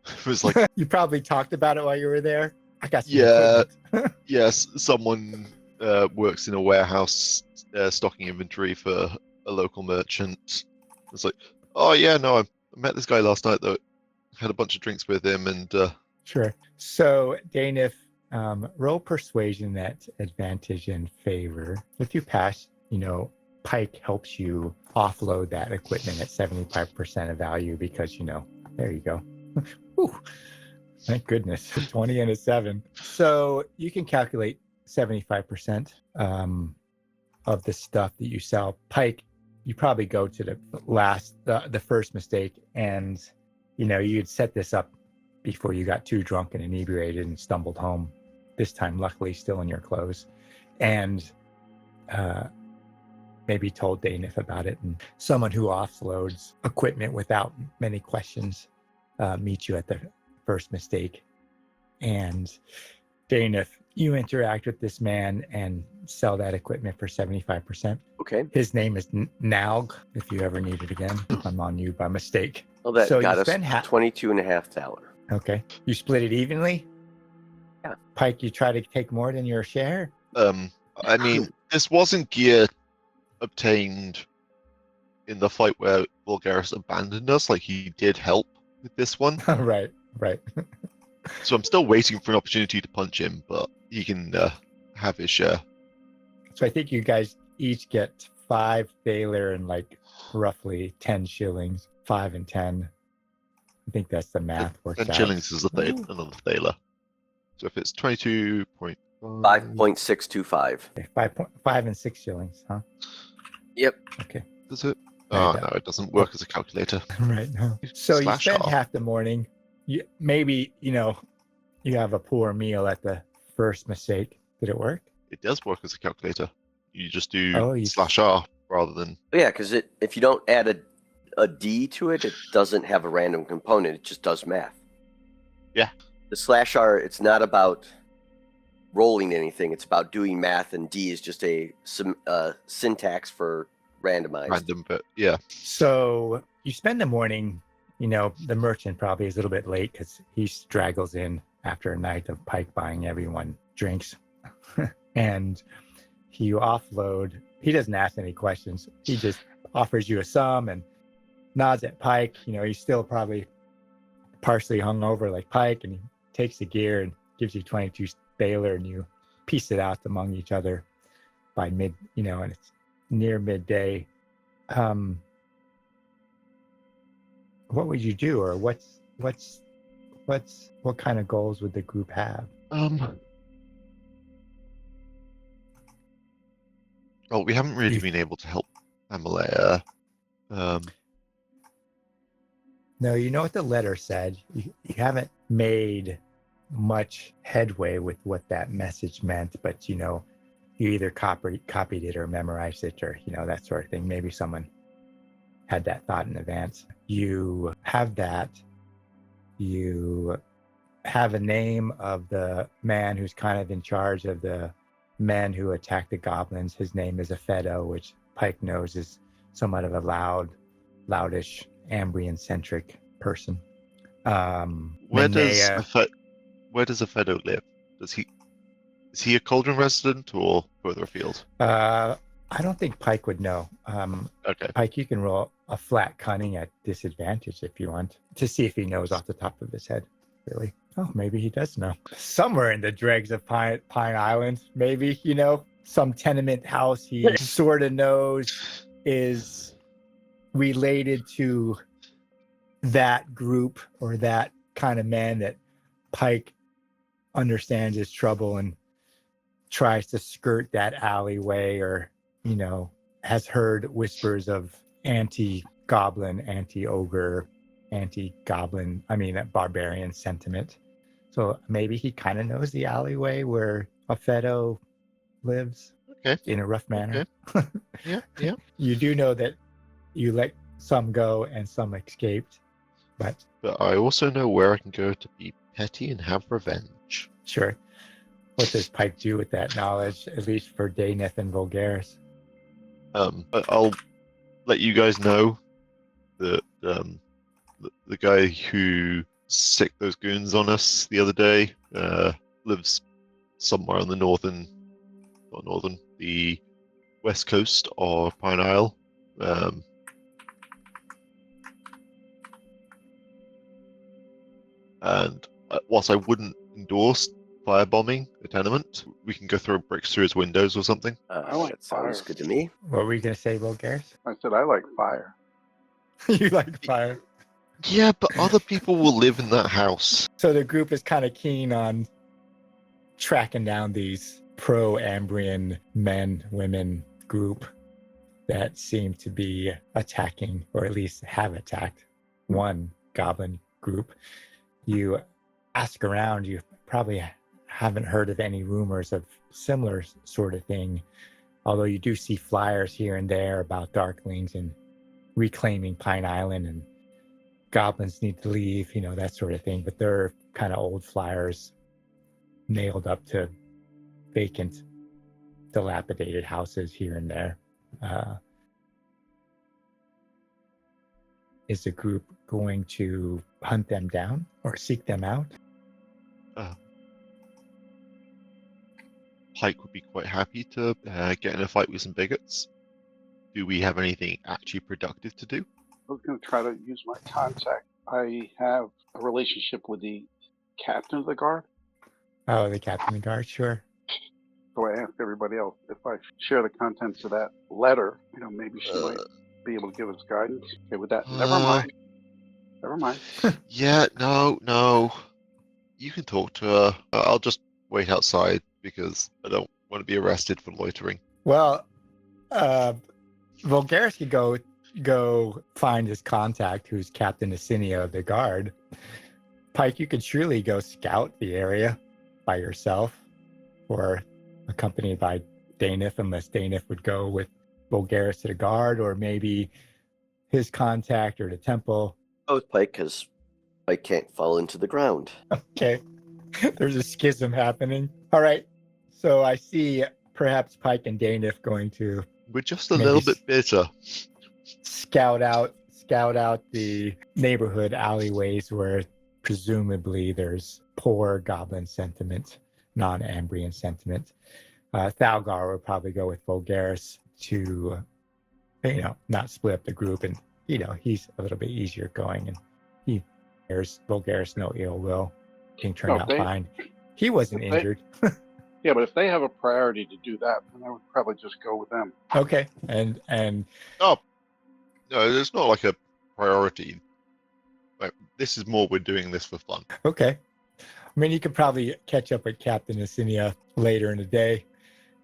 It was You probably talked about it while you were there. I got some equipment. Yes, someone works in a warehouse stocking inventory for a local merchant. It's oh yeah, no, I met this guy last night, though. Had a bunch of drinks with him, and Sure. So Danif, roll persuasion at advantage and favor. If you pass, Pike helps you offload that equipment at 75% of value because, there you go. Whew. Thank goodness. 20 and a 7. So you can calculate 75% of the stuff that you sell. Pike, you probably go to the first mistake, and, you'd set this up before you got too drunk and inebriated and stumbled home. This time, luckily, still in your clothes. And maybe told Danif about it, and someone who offloads equipment without many questions meets you at the first mistake. And Danif, you interact with this man and sell that equipment for 75%. Okay. His name is Naug, if you ever need it again. I'm on you by mistake. Well, that So got you us spend 22.5 thaler. Okay. You split it evenly? Yeah. Pike, you try to take more than your share? This wasn't gear obtained in the fight where Bulgaris abandoned us. He did help with this one. Right. So I'm still waiting for an opportunity to punch him, but he can have his share. So I think you guys each get 5 thaler and roughly 10 shillings. 5 and 10. I think that's the math works 10 out. shillings is another thaler. So if it's 22.5... 5.625. Okay, 5 and 6 shillings, huh? Yep. Okay. Does it? There you Oh, go. no, it doesn't work as a calculator. Right. No. So you Slash spend off. half the morning. You have a poor meal at the first mistake. Did it work? It does work as a calculator. You just do Oh, /R rather than... Yeah, because if you don't add a D to it, it doesn't have a random component. It just does math. Yeah. The /R, it's not about rolling anything. It's about doing math, and D is just a syntax for randomized. Random, but yeah. So you spend the morning, the merchant probably is a little bit late because he straggles in after a night of Pike buying everyone drinks. And you offload. He doesn't ask any questions. He just offers you a sum and nods at Pike. He's still probably partially hungover like Pike, and he takes the gear and gives you 22 thaler, and you piece it out among each other by and it's near midday. What would you do, or what kind of goals would the group have? Well, we haven't really been able to help Amalea. No, you know what the letter said. You haven't made much headway with what that message meant, but you either copied it or memorized it, or that sort of thing. Maybe someone had that thought in advance. You have that. You have a name of the man who's kind of in charge of the men who attacked the goblins. His name is Aphedo, which Pike knows is somewhat of a loudish, Ambrian-centric person. Where does Aphedo live? Is he a Cualdron resident or further afield? I don't think Pike would know. Okay. Pike, you can roll a flat cunning at disadvantage if you want to see if he knows off the top of his head. Really? Oh, maybe he does know. Somewhere in the dregs of Pine Island, maybe, some tenement house he sort of knows is related to that group or that kind of man that Pike understands his trouble and tries to skirt that alleyway, or, has heard whispers of anti-goblin, anti-ogre, anti-goblin, barbarian sentiment. So maybe he kind of knows the alleyway where Aphedo lives. Okay. In a rough manner. Okay. Yeah. You do know that you let some go and some escaped, but I also know where I can go to be petty and have revenge. Sure. What does Pike do with that knowledge, at least for Daneth and Vulgaris? I'll let you guys know that the guy who sicked those goons on us the other day lives somewhere on the west coast of Pine Isle. And whilst I wouldn't endorse firebombing a tenement, we can go throw bricks through his windows or something. I like That sounds fire. good to me. What were you going to say, Vulgaris? I said I like fire. You like fire. Yeah, but other people will live in that house. So the group is kind of keen on tracking down these pro-Ambrian men, women group that seem to be attacking, or at least have attacked, one goblin group. You ask around, you probably haven't heard of any rumors of similar sort of thing, although you do see flyers here and there about darklings and reclaiming Pine Island and goblins need to leave, that sort of thing. But they're kind of old flyers nailed up to vacant, dilapidated houses here and there. Is the group going to hunt them down or seek them out? Pike would be quite happy to get in a fight with some bigots. Do we have anything actually productive to do? I was going to try to use my contact. I have a relationship with the captain of the guard. Oh, the captain of the guard, sure. So I asked everybody else if I share the contents of that letter, maybe she might be able to give us guidance. Okay, with that, never mind. Yeah, no. You can talk to her. I'll just wait outside because I don't want to be arrested for loitering. Well, Vulgaris could go find his contact, who's Captain Asinia of the guard. Pike, you could surely go scout the area by yourself or accompanied by Daneth, unless Daneth would go with Vulgaris to the guard, or maybe his contact or the temple. Both Pike, because Pike can't fall into the ground. Okay. There's a schism happening. All right. So I see perhaps Pike and Danif going to We're just a Maybe little bit bitter. scout out the neighborhood alleyways where presumably there's poor goblin sentiment, non-Ambrian sentiment. Thalgar would probably go with Vulgaris to, not split up the group, and he's a little bit easier going, and there's Vulgaris no ill will. Thing turned out fine. He wasn't injured. Yeah, but if they have a priority to do that, then I would probably just go with them. Okay, and No, it's not like a priority. Like, this is more we're doing this for fun. okay. I mean, you could probably catch up with Captain Asinia later in the day.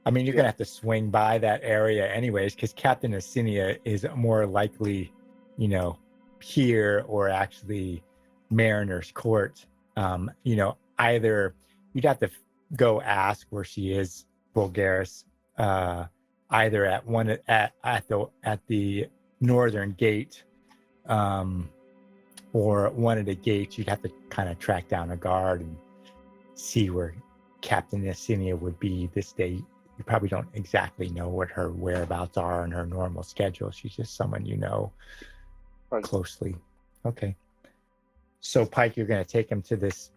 I mean, you're gonna have to swing by that area anyways, because Captain Asinia is more likely, here or actually Mariner's Court. Either you'd have to go ask where she is, Vulgaris, either at one at the northern gate, or one of the gates. You'd have to kind of track down a guard and see where Captain Asinia would be this day. You probably don't exactly know what her whereabouts are and her normal schedule. She's just someone closely. Okay. So Pike, you're going to take him to this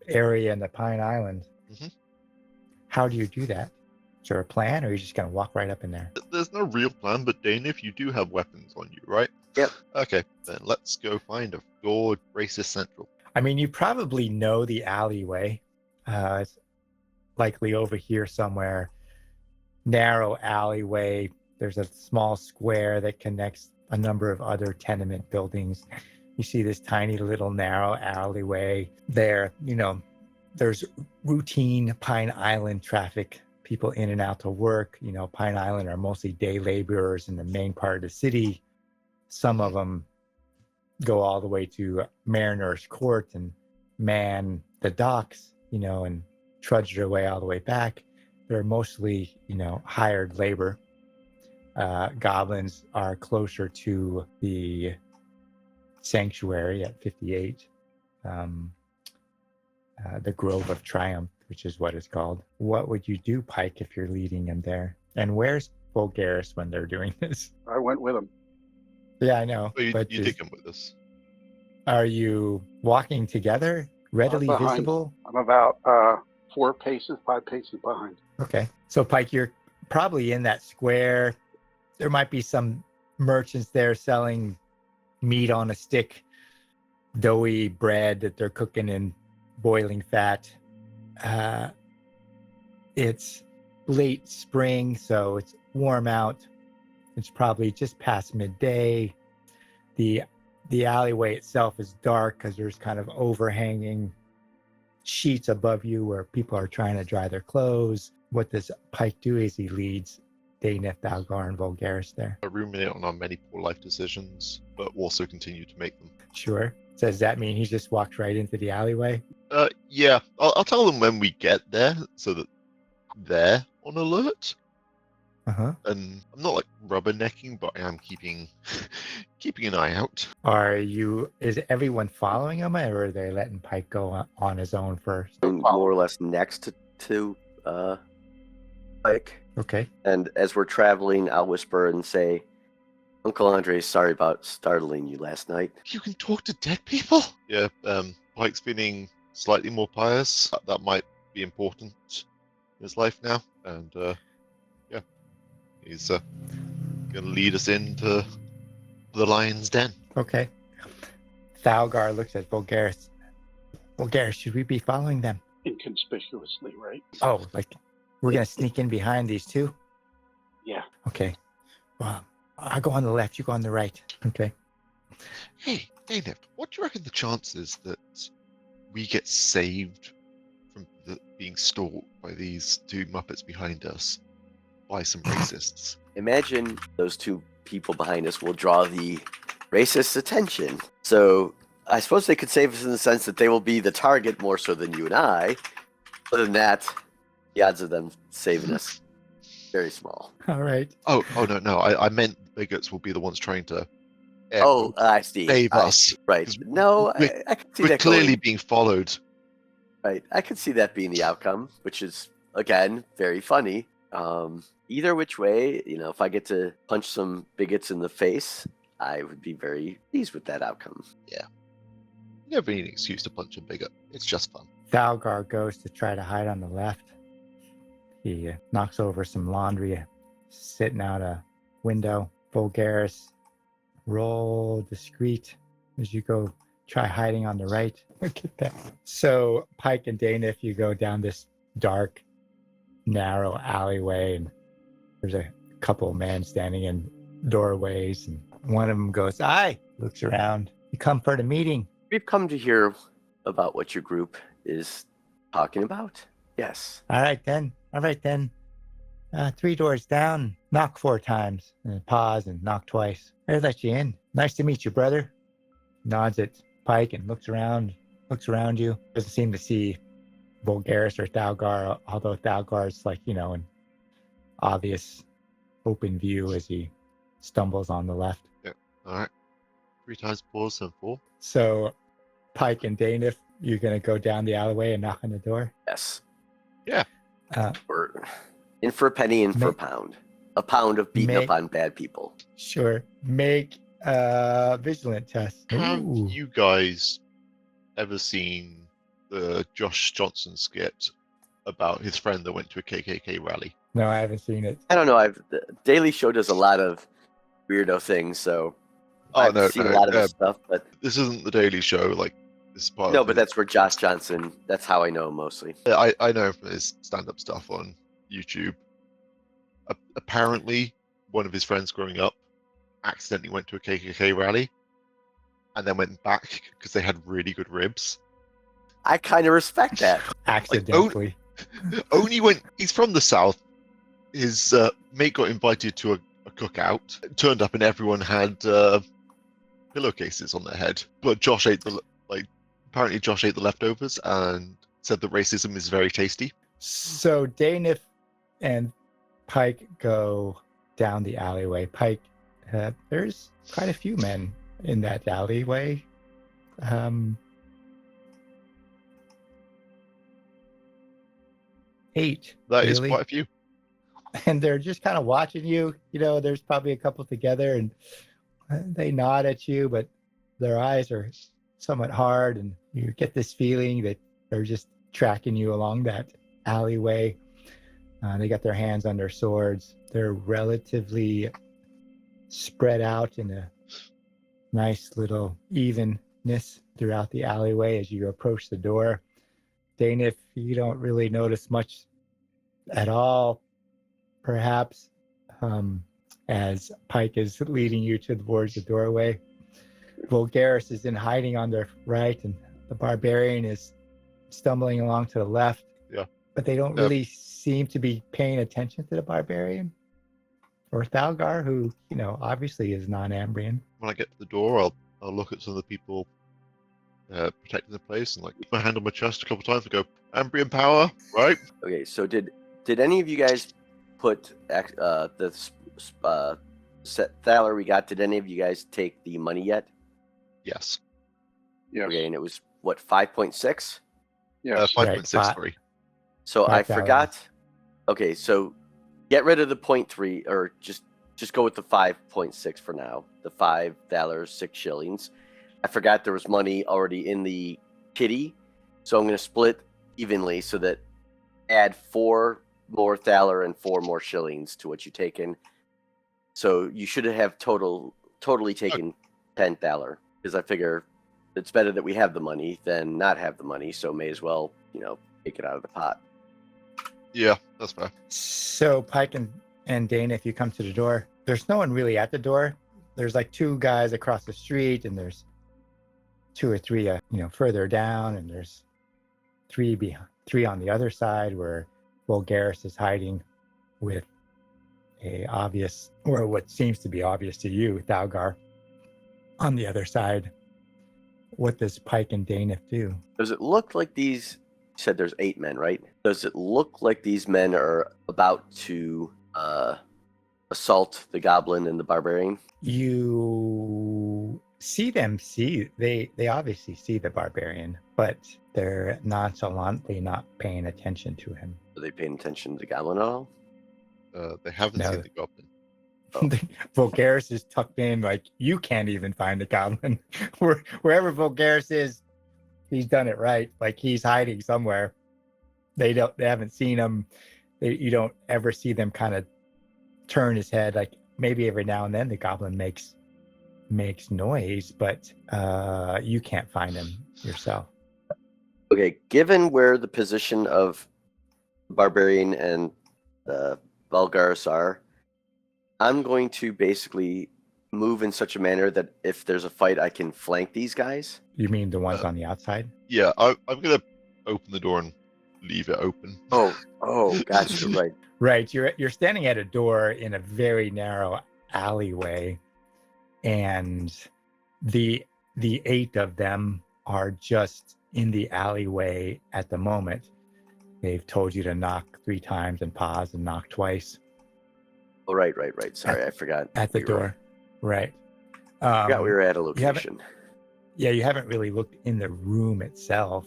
area in the Pine Island. Mm-hmm. How do you do that? Is there a plan, or are you just going to walk right up in there? There's no real plan, but Danif, you do have weapons on you, right? Yep. Okay, then let's go find a gourd racist central. I mean, you probably know the alleyway. It's likely over here somewhere. Narrow alleyway. There's a small square that connects a number of other tenement buildings. You see this tiny little narrow alleyway there. There's routine Pine Island traffic, people in and out to work. Pine Island are mostly day laborers in the main part of the city. Some of them go all the way to Mariner's Court and man the docks, and trudge their way all the way back. They're mostly, hired labor. Goblins are closer to the sanctuary at 58, the Grove of Triumph, which is what it's called. What would you do, Pike, if you're leading them there? And where's Vulgaris when they're doing this? I went with them. Yeah, I know. Oh, you but did come with us. Are you walking together, readily Behind. visible? I'm about 5 paces behind. Okay. So, Pike, you're probably in that square. There might be some merchants there selling meat on a stick, doughy bread that they're cooking in boiling fat. It's late spring, so it's warm out. It's probably just past midday. The alleyway itself is dark because there's kind of overhanging sheets above you where people are trying to dry their clothes. What does Pike do as he leads Danif, Thalgar, and Vulgaris there? I ruminate on our many poor life decisions, but also continue to make them. Sure. So does that mean he just walked right into the alleyway? Yeah, I'll tell them when we get there so that they're on alert. Uh-huh. And I'm not like rubbernecking, but I am keeping an eye out. Is everyone following him, or are they letting Pike go on his own first? More or less next to Pike. Okay. And as we're traveling, I'll whisper and say, Uncle Andre, sorry about startling you last night. You can talk to dead people? Yeah, Pike's feeling slightly more pious. That might be important in his life now. And, yeah, he's going to lead us into the lion's den. Okay. Thalgar looks at Vulgaris. Vulgaris, should we be following them? Inconspicuously, right? Oh, like we're going to sneak in behind these two? Yeah. Okay. Well, I'll go on the left, you go on the right. Okay. Hey, Danif, what do you reckon the chances that we get saved from being stalked by these two Muppets behind us by some racists? Imagine those two people behind us will draw the racist attention. So I suppose they could save us in the sense that they will be the target more so than you and I. Other than that, the odds of them saving us very small. All right. Oh no, I meant bigots will be the ones trying to Oh, I see. Save us. Right. 'Cause No, we're- I can see We're that clearly going. being followed. Right. I could see that being the outcome, which is, again, very funny. Either which way, if I get to punch some bigots in the face, I would be very pleased with that outcome. You never need an excuse to punch a bigot. It's just fun. Thalgar goes to try to hide on the left. He knocks over some laundry sitting out a window. Vulgaris, roll discreet as you go try hiding on the right. Look at that. So Pike and Dana, if you go down this dark, narrow alleyway, and there's a couple of men standing in doorways, and one of them goes, "Aye," looks around. "You come for the meeting?" We've come to hear about what your group is talking about. Yes. All right then. 3 doors down. Knock 4 times. And pause and knock twice. I'll let you in. Nice to meet you, brother. Nods at Pike and looks around you. Doesn't seem to see Vulgaris or Thalgar, although Thalgar's in obvious open view as he stumbles on the left. All right. 3 times pause and 4. So Pike and Dana, you're going to go down the alleyway and knock on the door? Yes. Yeah. We're in for a penny, in for a pound. A pound of beating up on bad people. Sure. Make a vigilant test. Have Ooh. you guys ever seen the Josh Johnson skit about his friend that went to a KKK rally? No, I haven't seen it. I don't know. The Daily Show does a lot of weirdo things, so I've seen a lot of this stuff. But this isn't the Daily Show. Like, this is part no, of but that's where Josh Johnson. That's how I know him mostly. I know him from his stand-up stuff on YouTube. Apparently, one of his friends growing up accidentally went to a KKK rally and then went back because they had really good ribs. I kind of respect that. Accidentally. Only when he's from the South, his mate got invited to a cookout, turned up, and everyone had pillowcases on their head. But Josh ate apparently Josh ate the leftovers and said that racism is very tasty. So Dana and Pike go down the alleyway. Pike, there's quite a few men in that alleyway. 8. That is really. quite a few. And they're just kind of watching you. There's probably a couple together, and they nod at you, but their eyes are somewhat hard, and you get this feeling that they're just tracking you along that alleyway. They got their hands on their swords. They're relatively spread out in a nice little evenness throughout the alleyway as you approach the door. Dana, if you don't really notice much at all, perhaps, as Pike is leading you towards the doorway. Vulgaris is in hiding on the right, and the barbarian is stumbling along to the left. Yeah. But they don't really seem to be paying attention to the barbarian or Thalgar, who, obviously is non-Ambrian. When I get to the door, I'll look at some of the people protecting the place and put my hand on my chest a couple times and go, Ambrian power, right? Okay, so did any of you guys put the Thaler we got? Did any of you guys take the money yet? Yes. Yes. Okay, and it was what, 5.6? Yes. 5.63. So I 5,000. forgot. Okay, so get rid of the 0.3, or just go with the 5.6 for now. The $5, 6 shillings. I forgot there was money already in the kitty, so I'm going to split evenly so that add 4 more thaler and 4 more shillings to what you've taken. So you should have totally taken 10 thaler, because I figure it's better that we have the money than not have the money. So may as well, take it out of the pot. Yeah, that's fair. So Pike and Dana, if you come to the door, there's no one really at the door. There's 2 guys across the street, and there's 2 or 3, further down, and there's 3 on the other side where Vulgaris is hiding with a obvious, or what seems to be obvious to you, Thalgar, on the other side. What does Pike and Dana do? Does it look like these? You said there's 8 men, right? Does it look like these men are about to assault the goblin and the barbarian? You they obviously see the barbarian, but they're nonchalantly not paying attention to him. Are they paying attention to the goblin at all? They haven't No. seen the goblin. Vulgaris is tucked in, like you can't even find the goblin. Wherever Vulgaris is, he's done it right. Like he's hiding somewhere. They haven't seen him. You don't ever see them kind of turn his head. Like maybe every now and then the goblin makes noise, but you can't find him yourself. Okay, given where the position of Barbarian and Vulgaris are, I'm going to basically move in such a manner that if there's a fight, I can flank these guys. You mean the ones on the outside? Yeah, I'm gonna open the door and leave it open. Oh, gotcha. Right. Right. You're standing at a door in a very narrow alleyway, and the 8 of them are just in the alleyway at the moment. They've told you to knock 3 times and pause and knock twice. Oh, right. Sorry, I forgot. At the door. Right. I forgot we were at a location. You haven't really looked in the room itself.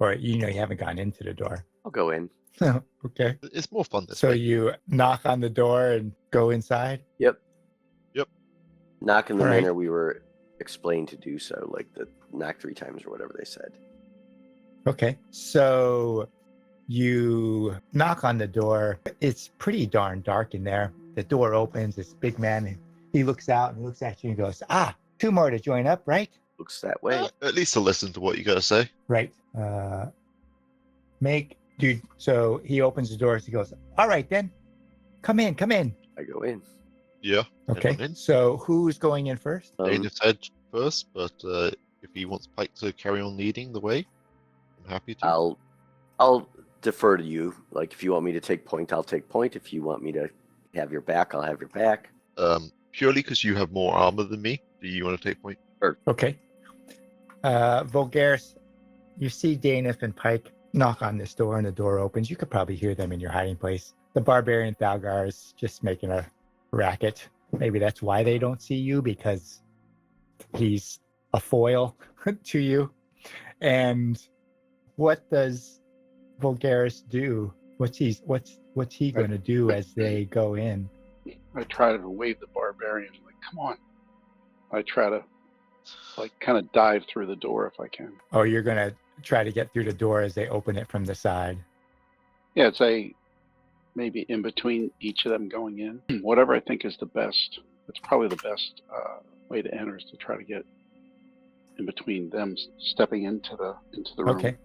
Or, you haven't gone into the door. I'll go in. Okay. It's more fun this So way. you knock on the door and go inside? Yep. Yep. Knock in the All right. manner we were explained to do so, like the knock 3 times or whatever they said. Okay. So you knock on the door. It's pretty darn dark in there. The door opens. This big man, and he looks out and looks at you and goes, 2 more to join up, right? Looks that way. At least to listen to what you gotta say. Right. So he opens the doors. He goes, all right, then. Come in. I go in. Yeah. Okay. Everyone in? So who's going in first? Dane said first, but if he wants Pike to carry on leading the way, I'm happy to. I'll defer to you. Like if you want me to take point, I'll take point. If you want me to have your back, I'll have your back. Purely because you have more armor than me. Do you want to take point? Okay. Vulgaris, you see Daneth and Pike knock on this door and the door opens. You could probably hear them in your hiding place. The barbarian Thalgar is just making a racket. Maybe that's why they don't see you, because he's a foil to you. And what does Vulgaris do? What's he going to do as they go in? I try to wave the barbarian, like, come on. I try to, kind of dive through the door if I can. Oh, you're going to try to get through the door as they open it from the side. Yeah, it's maybe in between each of them going in. Whatever I think is the best. It's probably the best way to enter is to try to get in between them stepping into the room. Okay.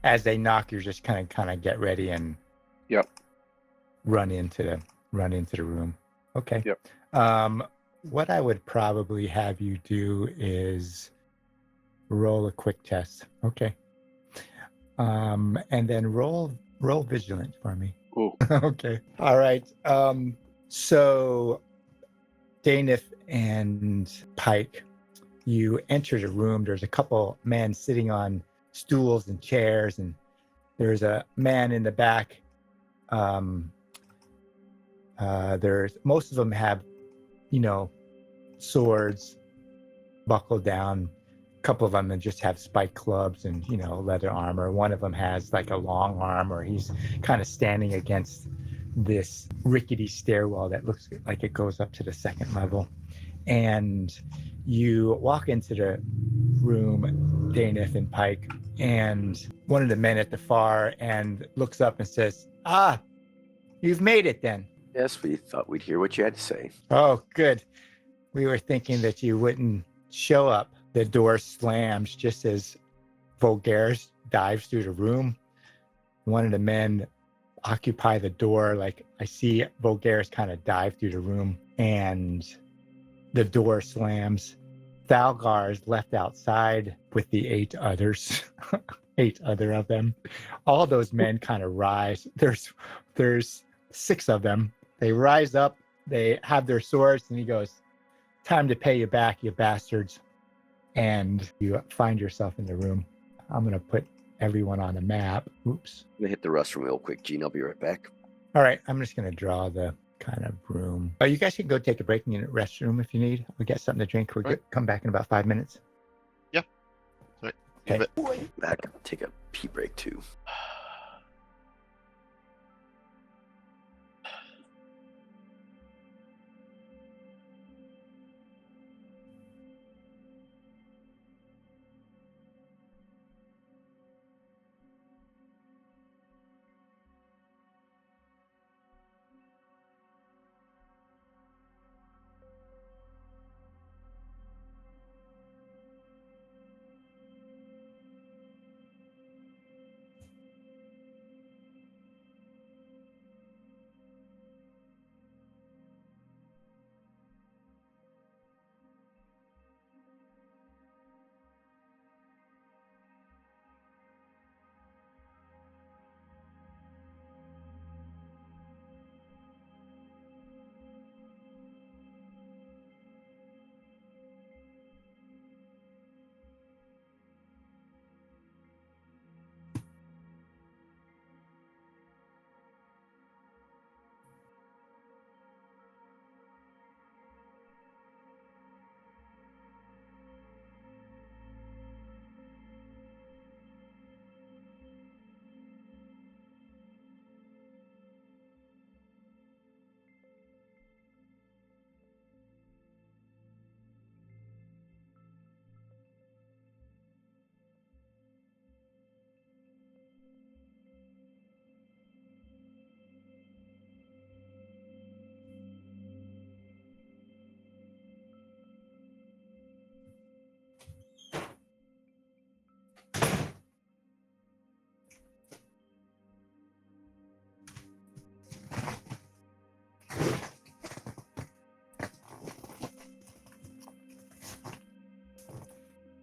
As they knock, you're just kind of get ready and run into the room. Okay. Yep. What I would probably have you do is roll a quick test. Okay. And then roll vigilant for me. Ooh. Okay. All right. So Daneth and Pike, you enter the room. There's a couple men sitting on stools and chairs, and there's a man in the back. There's most of them have, swords buckled down. A couple of them just have spike clubs and, leather armor. One of them has like a long arm, or he's kind of standing against this rickety stairwell that looks like it goes up to the 2nd level. And you walk into the room, Daneth and Pike, and one of the men at the far end looks up and says, you've made it then. Yes, we thought we'd hear what you had to say. Oh, good. We were thinking that you wouldn't show up. The door slams just as Vulgaris dives through the room. One of the men occupy the door. Like I see Vulgaris kind of dive through the room, and the door slams. Thalgar is left outside with the 8 others, 8 other of them. All those men kind of rise. There's 6 of them. They rise up. They have their swords, and he goes, "Time to pay you back, you bastards." And you find yourself in the room. I'm going to put everyone on a map. Oops. I'm going to hit the restroom real quick, Gene. I'll be right back. All right. I'm just going to draw the kind of room. Oh, you guys can go take a break in the restroom if you need. We'll get something to drink. We'll come back in about 5 minutes. Yeah. Right. Okay. Back, take a pee break too.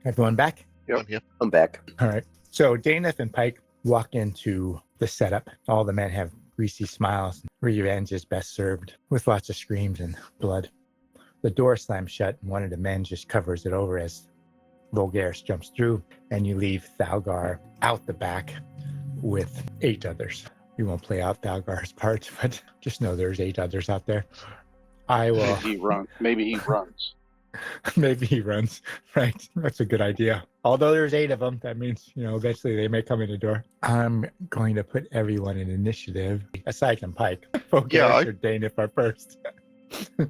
Everyone back? Yep. I'm here. I'm back. All right. So Daneth and Pike walk into the setup. All the men have greasy smiles. Revenge is best served with lots of screams and blood. The door slams shut, and one of the men just covers it over as Vulgaris jumps through, and you leave Thalgar out the back with 8 others. We won't play out Thalgar's part, but just know there's 8 others out there. I will. Maybe he runs. Maybe he runs. Right. That's a good idea. Although there's 8 of them, that means, eventually they may come in the door. I'm going to put everyone in initiative, aside from Pike. Vulgaris or Daneth are first.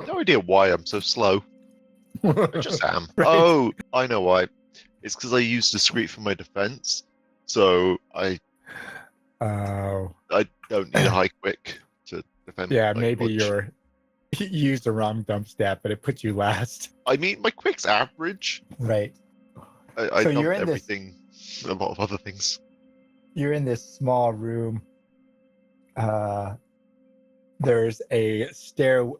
No idea why I'm so slow. I just am. Right. Oh, I know why. It's because I use discreet for my defense. So I Oh. don't need a high quick to defend. Yeah, my maybe punch. you used the wrong dump stat, but it puts you last. I mean, my quick's average. Right. I So you're dumped in this- everything, a lot of other things. You're in this small room. There's a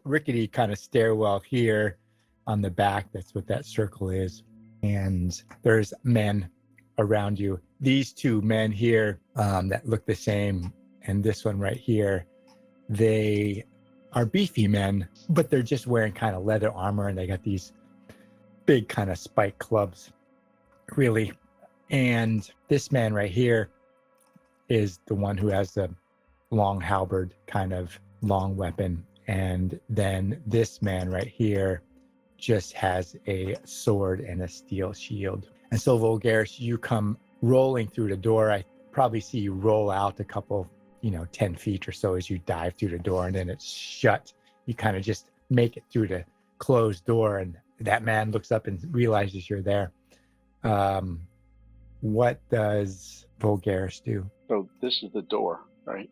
rickety kind of stairwell here on the back. That's what that circle is. And there's men around you. These 2 men here that look the same, and this one right here, they are beefy men, but they're just wearing kind of leather armor, and they got these big kind of spike clubs, really. And this man right here is the one who has the long halberd, kind of long weapon. And then this man right here just has a sword and a steel shield. And so, Vulgaris, you come rolling through the door. I probably see you roll out a couple, 10 feet or so as you dive through the door, and then it's shut. You kind of just make it through the closed door, and that man looks up and realizes you're there. What does Vulgaris do? So this is the door, right?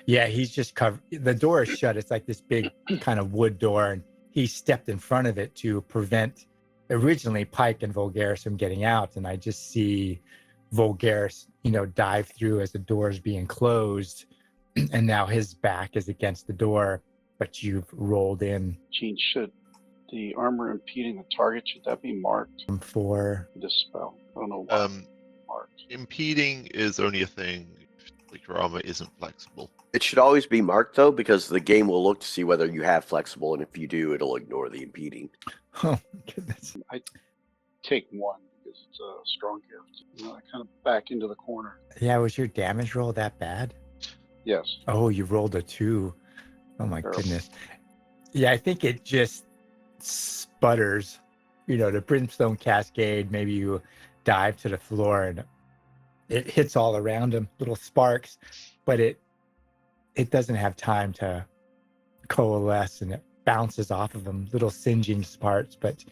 Yeah, he's just covered. The door is shut. It's like this big kind of wood door, and he stepped in front of it to prevent originally Pike and Vulgaris from getting out. And I just see Vulgaris, dive through as the door is being closed, and now his back is against the door, but you've rolled in. Gene, should the armor impeding the target, should that be marked For this spell? I don't know why it's marked. Impeding is only a thing if your armor isn't flexible. It should always be marked, though, because the game will look to see whether you have flexible, and if you do, it'll ignore the impeding. oh my goodness. I take 1 because it's a strong gift. I kind of back into the corner. Yeah, was your damage roll that bad? Yes. Oh, you rolled a 2. Oh my Terrible. goodness. Yeah, I think it just sputters. The brimstone cascade. Maybe you dive to the floor and it hits all around him, little sparks, but it doesn't have time to coalesce, and it bounces off of him, little singeing sparks, but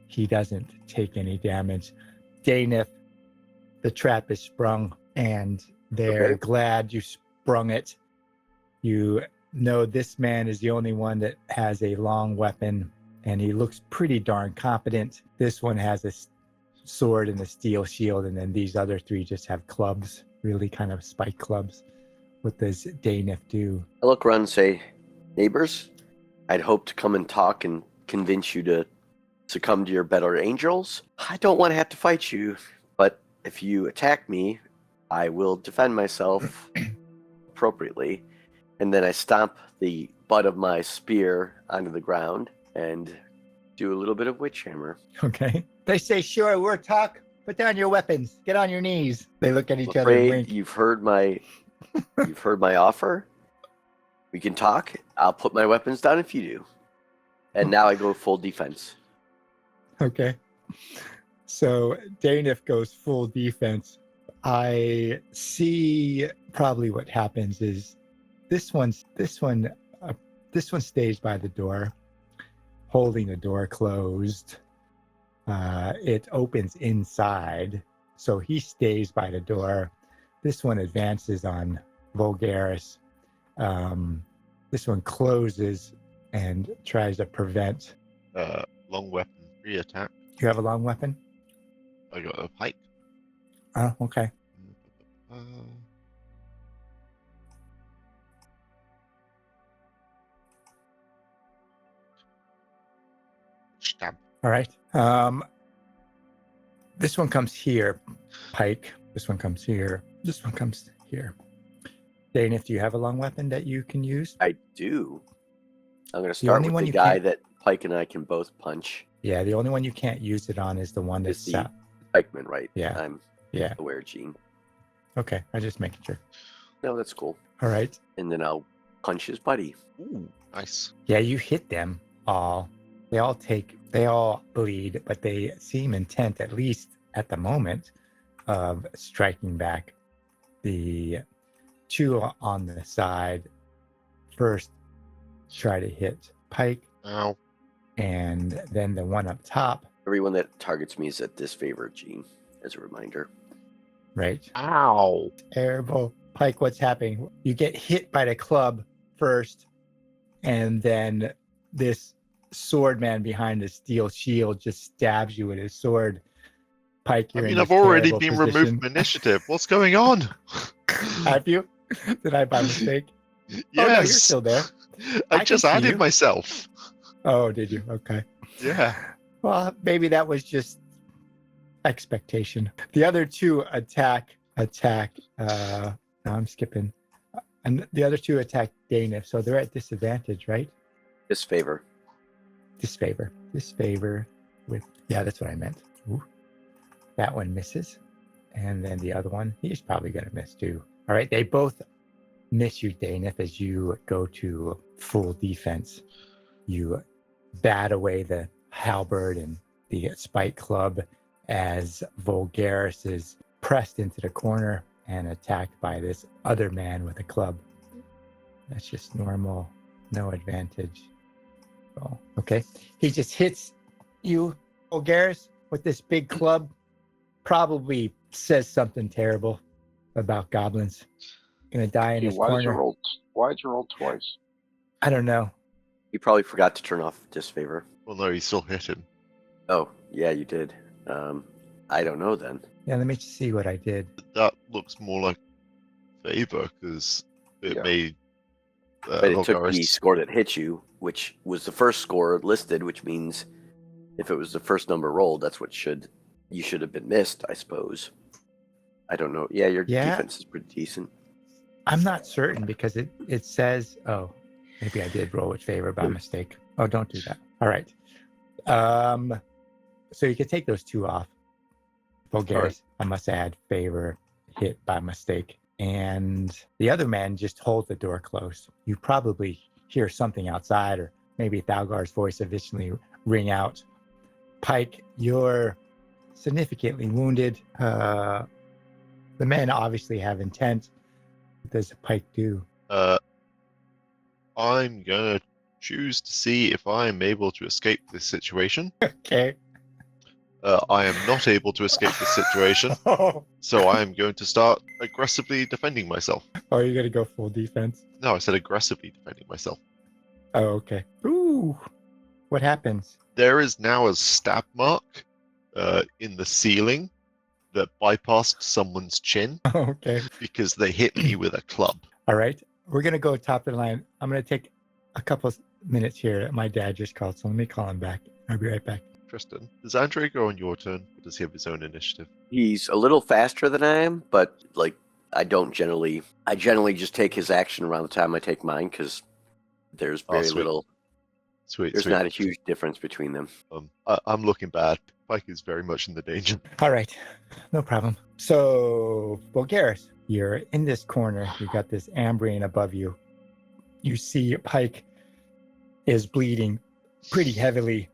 he doesn't take any damage. Daneth, the trap is sprung, and they're glad you sprung it. You know this man is the only one that has a long weapon, and he looks pretty darn competent. This one has a sword and a steel shield, and then these other three just have clubs, really kind of spike clubs. What does Daneth do? I look around and say, neighbors, I'd hope to come and talk and convince you to succumb to your better angels. I don't want to have to fight you, but if you attack me, I will defend myself appropriately. And then I stomp the butt of my spear onto the ground and do a little bit of witch hammer. Okay. They say, sure, we'll talk. Put down your weapons. Get on your knees. They look at each other and wink. You've heard my offer. We can talk. I'll put my weapons down if you do. And now I go full defense. Okay. So Daneth goes full defense. I see probably what happens is this one stays by the door, holding the door closed. It opens inside, so he stays by the door. This one advances on Vulgaris. This one closes and tries to prevent. Long weapon, 3 attack. You have a long weapon? I got a pike. Oh, okay. Stab. All right. This one comes here, pike. This one comes here. This one comes here. Daneth, do you have a long weapon that you can use? I do. I'm going to start with the guy that Pike and I can both punch. Yeah, the only one you can't use it on is the one that's the Pikeman, right? Yeah. I'm Yeah. aware, Gene. Okay, I'm just making sure. No, that's cool. All right. And then I'll punch his buddy. Ooh, nice. Yeah, you hit them all. They all bleed, but they seem intent, at least at the moment, of striking back. The two on the side first try to hit Pike. Ow. And then the one up top. Everyone that targets me is at disfavor, Gene, as a reminder. Right. Ow. Terrible. Pike, what's happening? You get hit by the club first, and then this sword man behind the steel shield just stabs you with his sword. Pike, you're I've already been removed from initiative. What's going on? Have you? Did I by mistake? Yes. Oh, no, you're still there. I just can see added you. myself. Oh, did you? Okay. Yeah. Well, maybe that was just expectation. The other two attack. No, I'm skipping. And the other two attack Daneth, so they're at disadvantage, right? Disfavor. Disfavor with, yeah, that's what I meant. Ooh. That one misses. And then the other one, he's probably going to miss too. All right, they both miss you, Daneth, as you go to full defense. You bat away the halberd and the spike club as Vulgaris is pressed into the corner and attacked by this other man with a club. That's just normal, no advantage. Oh, okay. He just hits you, Vulgaris, with this big club. Probably says something terrible about goblins. Gonna die in his corner. Why'd you roll twice? I don't know. You probably forgot to turn off disfavor. Well, no, he still hit him. Oh, yeah, you did. I don't know then. Yeah, let me see what I did. That looks more like favor because it made. But it took the score that hit you, which was the first score listed, which means if it was the first number rolled, that's what you should have been missed, I suppose. I don't know. Yeah, your defense is pretty decent. I'm not certain because it says, oh, maybe I did roll with favor by mistake. Oh, don't do that. All right. So you can take those two off. Vulgaris, right. I must add favor, hit by mistake. And the other man just holds the door closed. You probably hear something outside, or maybe Thalgar's voice eventually ring out. Pike, you're significantly wounded. The men obviously have intent. What does Pike do? I'm gonna choose to see if I am able to escape this situation. Okay. I am not able to escape this situation, Oh, so I am going to start aggressively defending myself. you're going to go full defense? No, I said aggressively defending myself. Oh, okay. Ooh. What happens? There is now a stab mark in the ceiling that bypassed someone's chin Okay. because they hit me with a club. All right. We're going to go top of the line. I'm going to take a couple minutes here. My dad just called, so let me call him back. I'll be right back. Tristan, does Andre go on your turn, or does he have his own initiative? He's a little faster than I am, but like I generally just take his action around the time I take mine because there's very sweet. little. Sweet. There's not a huge difference between them. I'm looking bad. Pike is very much in the danger. All right. No problem. So, Bulgaris, you're in this corner. You got this Ambrian above you. You see Pike is bleeding pretty heavily.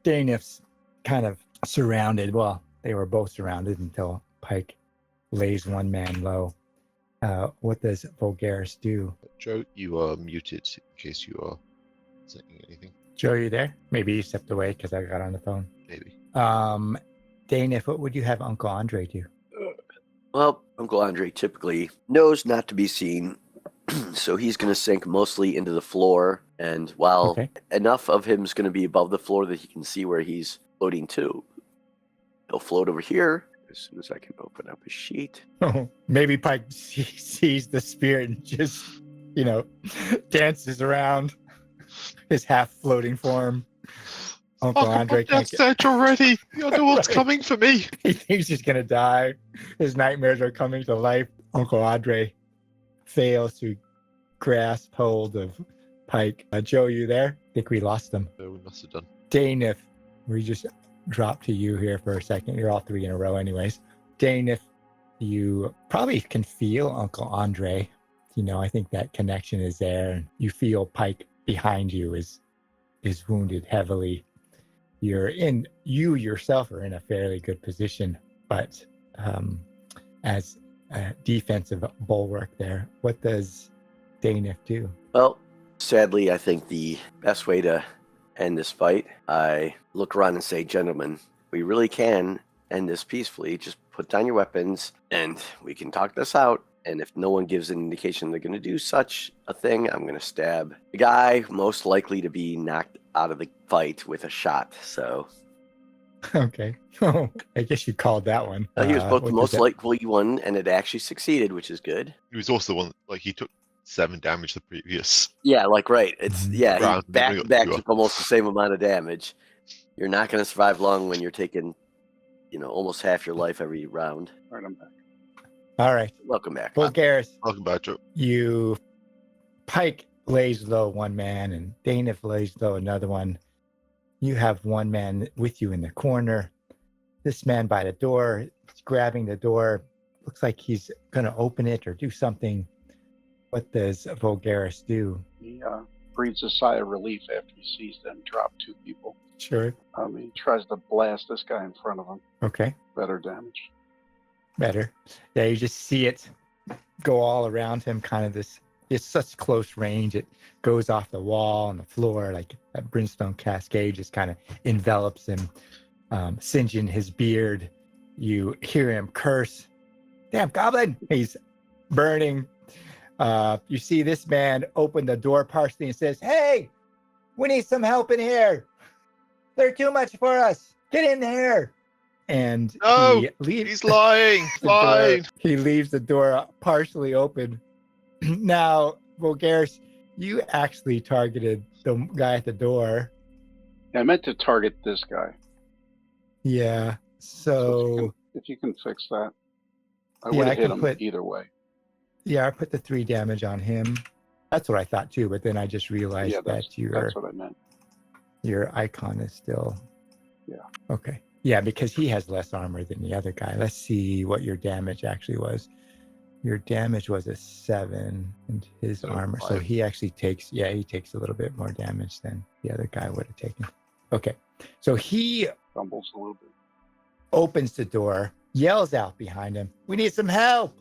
Danif's kind of surrounded. Well, they were both surrounded until Pike lays one man low. What does Bulgaris do? Joe, you are muted in case you are saying anything. Joe, you there? Maybe you stepped away because I got on the phone. Maybe. Danif, what would you have Uncle Andre do? Well, Uncle Andre typically knows not to be seen, so he's going to sink mostly into the floor. And while enough of him is going to be above the floor that he can see where he's floating to, he'll float over here as soon as I can open up his sheet. Oh, maybe Pike sees the spirit and just, dances around his half floating form. Uncle Andre can't get... Death already. The underworld's coming for me. He thinks he's gonna die. His nightmares are coming to life. Uncle Andre fails to grasp hold of Pike. Joe, you there? I think we lost him. No, we must have done. Danif, we just dropped to you here for a second. You're all three in a row anyways. Danif, you probably can feel Uncle Andre. I think that connection is there. And you feel Pike behind you is wounded heavily. You yourself are in a fairly good position, but as a defensive bulwark there, what does Danif do? Well, sadly, I think the best way to end this fight, I look around and say, gentlemen, we really can end this peacefully. Just put down your weapons and we can talk this out. And if no one gives an indication they're going to do such a thing, I'm going to stab the guy most likely to be knocked out of the fight with a shot. So, okay. Oh, I guess you called that one. He was both the most likely one, and it actually succeeded, which is good. He was also the one, he took 7 damage the previous. Yeah, right. It's he back took almost the same amount of damage. You're not going to survive long when you're taking, almost half your life every round. All right, I'm back. All right. Welcome back. Bulgaris. Welcome back, Joe. Pike lays low one man and Danif lays low another one. You have one man with you in the corner. This man by the door is grabbing the door. Looks like he's going to open it or do something. What does Bulgaris do? He breathes a sigh of relief after he sees them drop 2 people. Sure. He tries to blast this guy in front of him. Okay. Better damage. Better. Yeah, you just see it go all around him, kind of it's such close range. It goes off the wall and the floor, like that brimstone cascade just kind of envelops him, singeing his beard. You hear him curse, "Damn goblin!" He's burning. You see this man open the door partially and says, "Hey, we need some help in here. They're too much for us. Get in there." And he's lying. Lying. He leaves the door partially open. Now, Bulgaris, you actually targeted the guy at the door. Yeah, I meant to target this guy. Yeah. So if you can fix that, I would have hit him either way. Yeah, I put the 3 damage on him. That's what I thought too, but then I just realized that that's what I meant. Your icon is still. Yeah. Okay. Yeah, because he has less armor than the other guy. Let's see what your damage actually was. Your damage was a 7 and his So armor. So 5. he actually takes, he takes a little bit more damage than the other guy would have taken. Okay. So he Stumbles a little bit. opens the door, yells out behind him, "We need some help!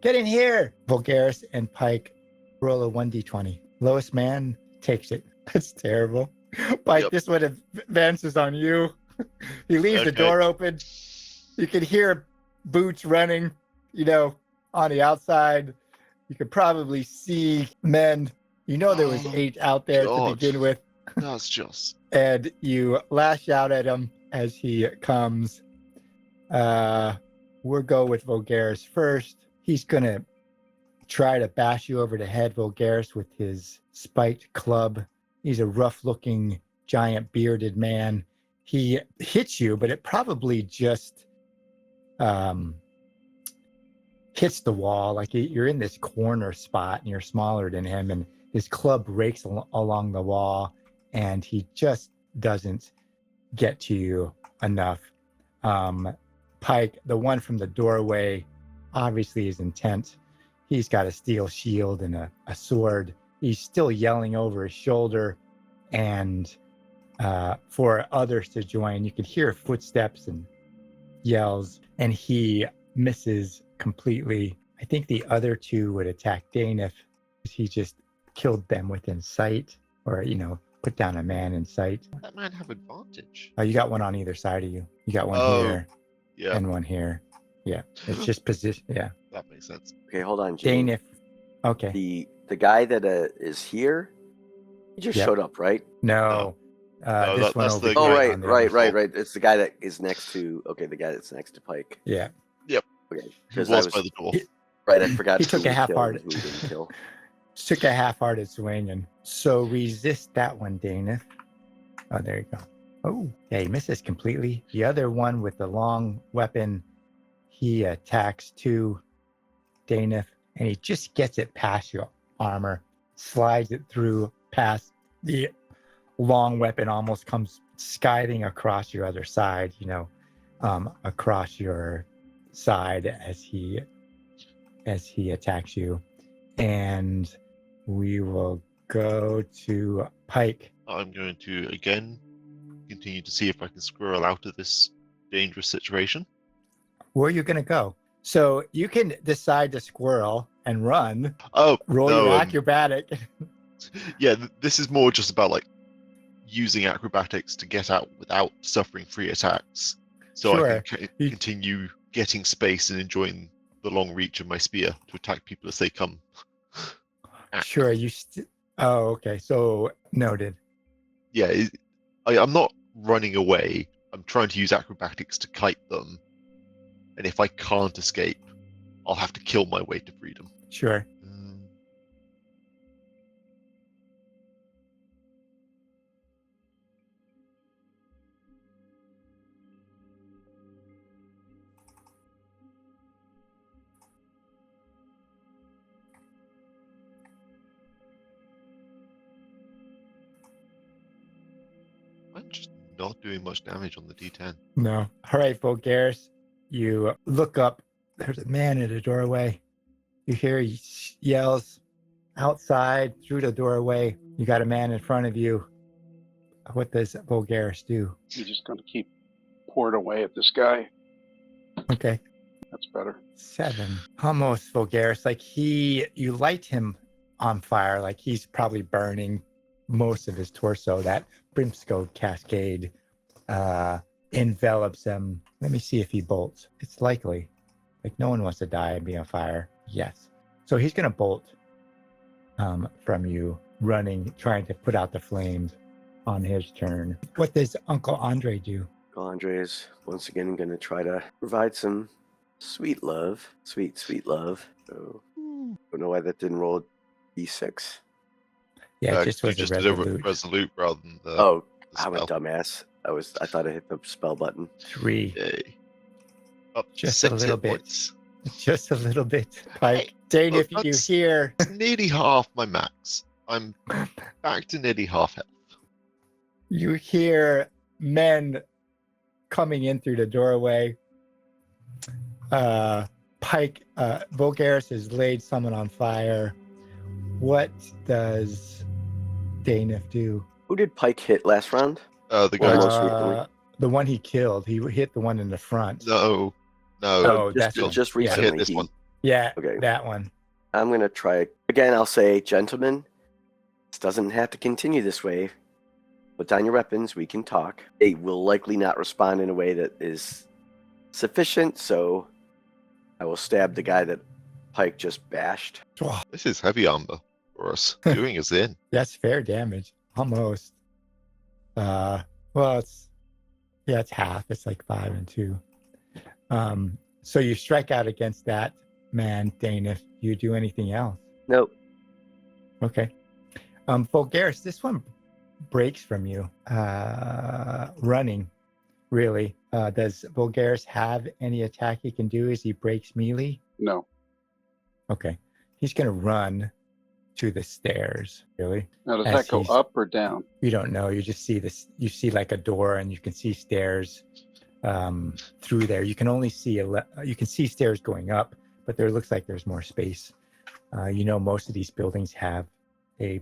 Get in here!" Vulgaris and Pike roll a 1d20. Lowest man takes it. That's terrible. Pike, Yep. this one advances on you. He leaves the Okay. door open. You can hear boots running, on the outside. You could probably see men. There was Oh, 8 out there God. to begin with. That's just. And you lash out at him as he comes. We'll go with Vulgaris first. He's going to try to bash you over the head, Vulgaris, with his spiked club. He's a rough-looking, giant bearded man. He hits you, but it probably just hits the wall. Like you're in this corner spot and you're smaller than him, and his club rakes along the wall, and he just doesn't get to you enough. Pike, the one from the doorway, obviously is intent. He's got a steel shield and a sword. He's still yelling over his shoulder, and for others to join. You could hear footsteps and yells, and he misses completely. I think the other 2 would attack Dane if he just killed them within sight, or put down a man in sight. That man have advantage. You got one on either side of you. You got one Oh, here Yeah, and one here. Yeah, it's just position. Yeah, that makes sense. Okay, hold on, Gene. Dane. Okay. The guy that is here, he just Yep. showed up, right? No. No, This one that's over the here Oh, guy on right, the right, other right, side. right. It's the guy that is next to. Okay, the guy that's next to Pike. Yeah. Okay, He because was by the door. right. I forgot. He who took a we half-hearted- killed and who we didn't kill. Took a half-hearted swing, and so resist that one, Dana. Oh, there you go. Oh, yeah, he misses completely. The other one with the long weapon, he attacks 2, Dana, and he just gets it past your armor, slides it through past the long weapon, almost comes skiving across your other side, across your side as he attacks you. And we will go to Pike. I'm going to again continue to see if I can squirrel out of this dangerous situation. Where are you going to go? So you can decide to squirrel and run. Oh, Roll no, your acrobatic. yeah, this is more just about using acrobatics to get out without suffering 3 attacks, so Sure. I can continue getting space and enjoying the long reach of my spear to attack people as they come. Sure. Oh, okay. So noted. Yeah, I'm not running away. I'm trying to use acrobatics to kite them, and if I can't escape, I'll have to kill my way to freedom. Sure. I'm just not doing much damage on the D10. No. All right, Vulgaris. You look up. There's a man in the doorway. You hear he yells outside through the doorway. You got a man in front of you. What does Vulgaris do? You're just going to keep pouring away at this guy. Okay. That's better. 7. Almost Vulgaris. You light him on fire. Like he's probably burning most of his torso. That brimstone cascade envelops him. Let me see if he bolts. It's likely. No one wants to die and be on fire. Yes. So he's going to bolt from you, running, trying to put out the flames on his turn. What does Uncle Andre do? Uncle Andre is once again going to try to provide some sweet love. Sweet love. So, don't know why that didn't roll a d6. Yeah, it just you was just a did a resolute. resolute rather than the Oh, the I'm a spell. dumbass. I thought I hit the spell button. 3. Yay. Up Just 6 a little hit bit. points. Just a little bit. Pike. Dane, Look, if you that's- hear... Nearly half my max. I'm back to nearly half health. You hear men coming in through the doorway. Pike, Vulgaris has laid someone on fire. What does Danif do? Who did Pike hit last round? The guy. Well, most recently. The one he killed. He hit the one in the front. No. Oh, just, that's just I recently. hit this one. Yeah, Okay. that one. I'm going to try. Again, I'll say, gentlemen, this doesn't have to continue this way. Put down your weapons. We can talk. They will likely not respond in a way that is sufficient, so I will stab the guy that Pike just bashed. Oh, This is heavy armor for us. Doing us in. that's fair damage. Almost. Well, it's half. It's like 5 and 2. So you strike out against that man, Danif. Do you do anything else? Nope. Okay. Vulgaris, this one breaks from you. Running, really. Does Vulgaris have any attack he can do as he breaks melee? No. Okay. He's going to run to the stairs, really. Now, does As that go he's- up or down? You don't know. You just see this. You see like a door, and you can see stairs through there. You can only see you can see stairs going up, but there looks like there's more space. Most of these buildings have a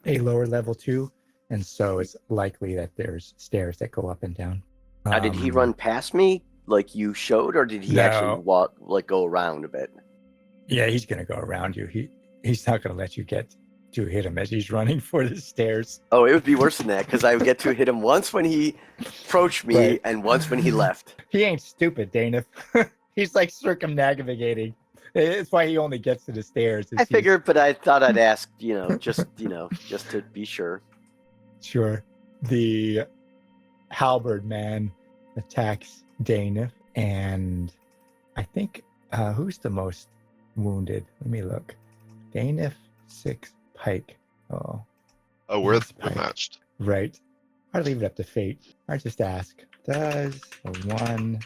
lower level too, and so it's likely that there's stairs that go up and down. Now, did he run past me like you showed, or did he No. actually walk, go around a bit? Yeah, he's going to go around you. He's not going to let you get to hit him as he's running for the stairs. Oh, it would be worse than that, because I would get to hit him once when he approached me Right. and once when he left. He ain't stupid, Danif. He's like circumnavigating. It's why he only gets to the stairs. I figured, but I thought I'd ask, just to be sure. Sure. The halberd man attacks Danif, and I think who's the most wounded? Let me look. Danif, 6, Pike. Oh, Oh, Yes, we're Pike. matched. right. I leave it up to fate. I just ask, does a 1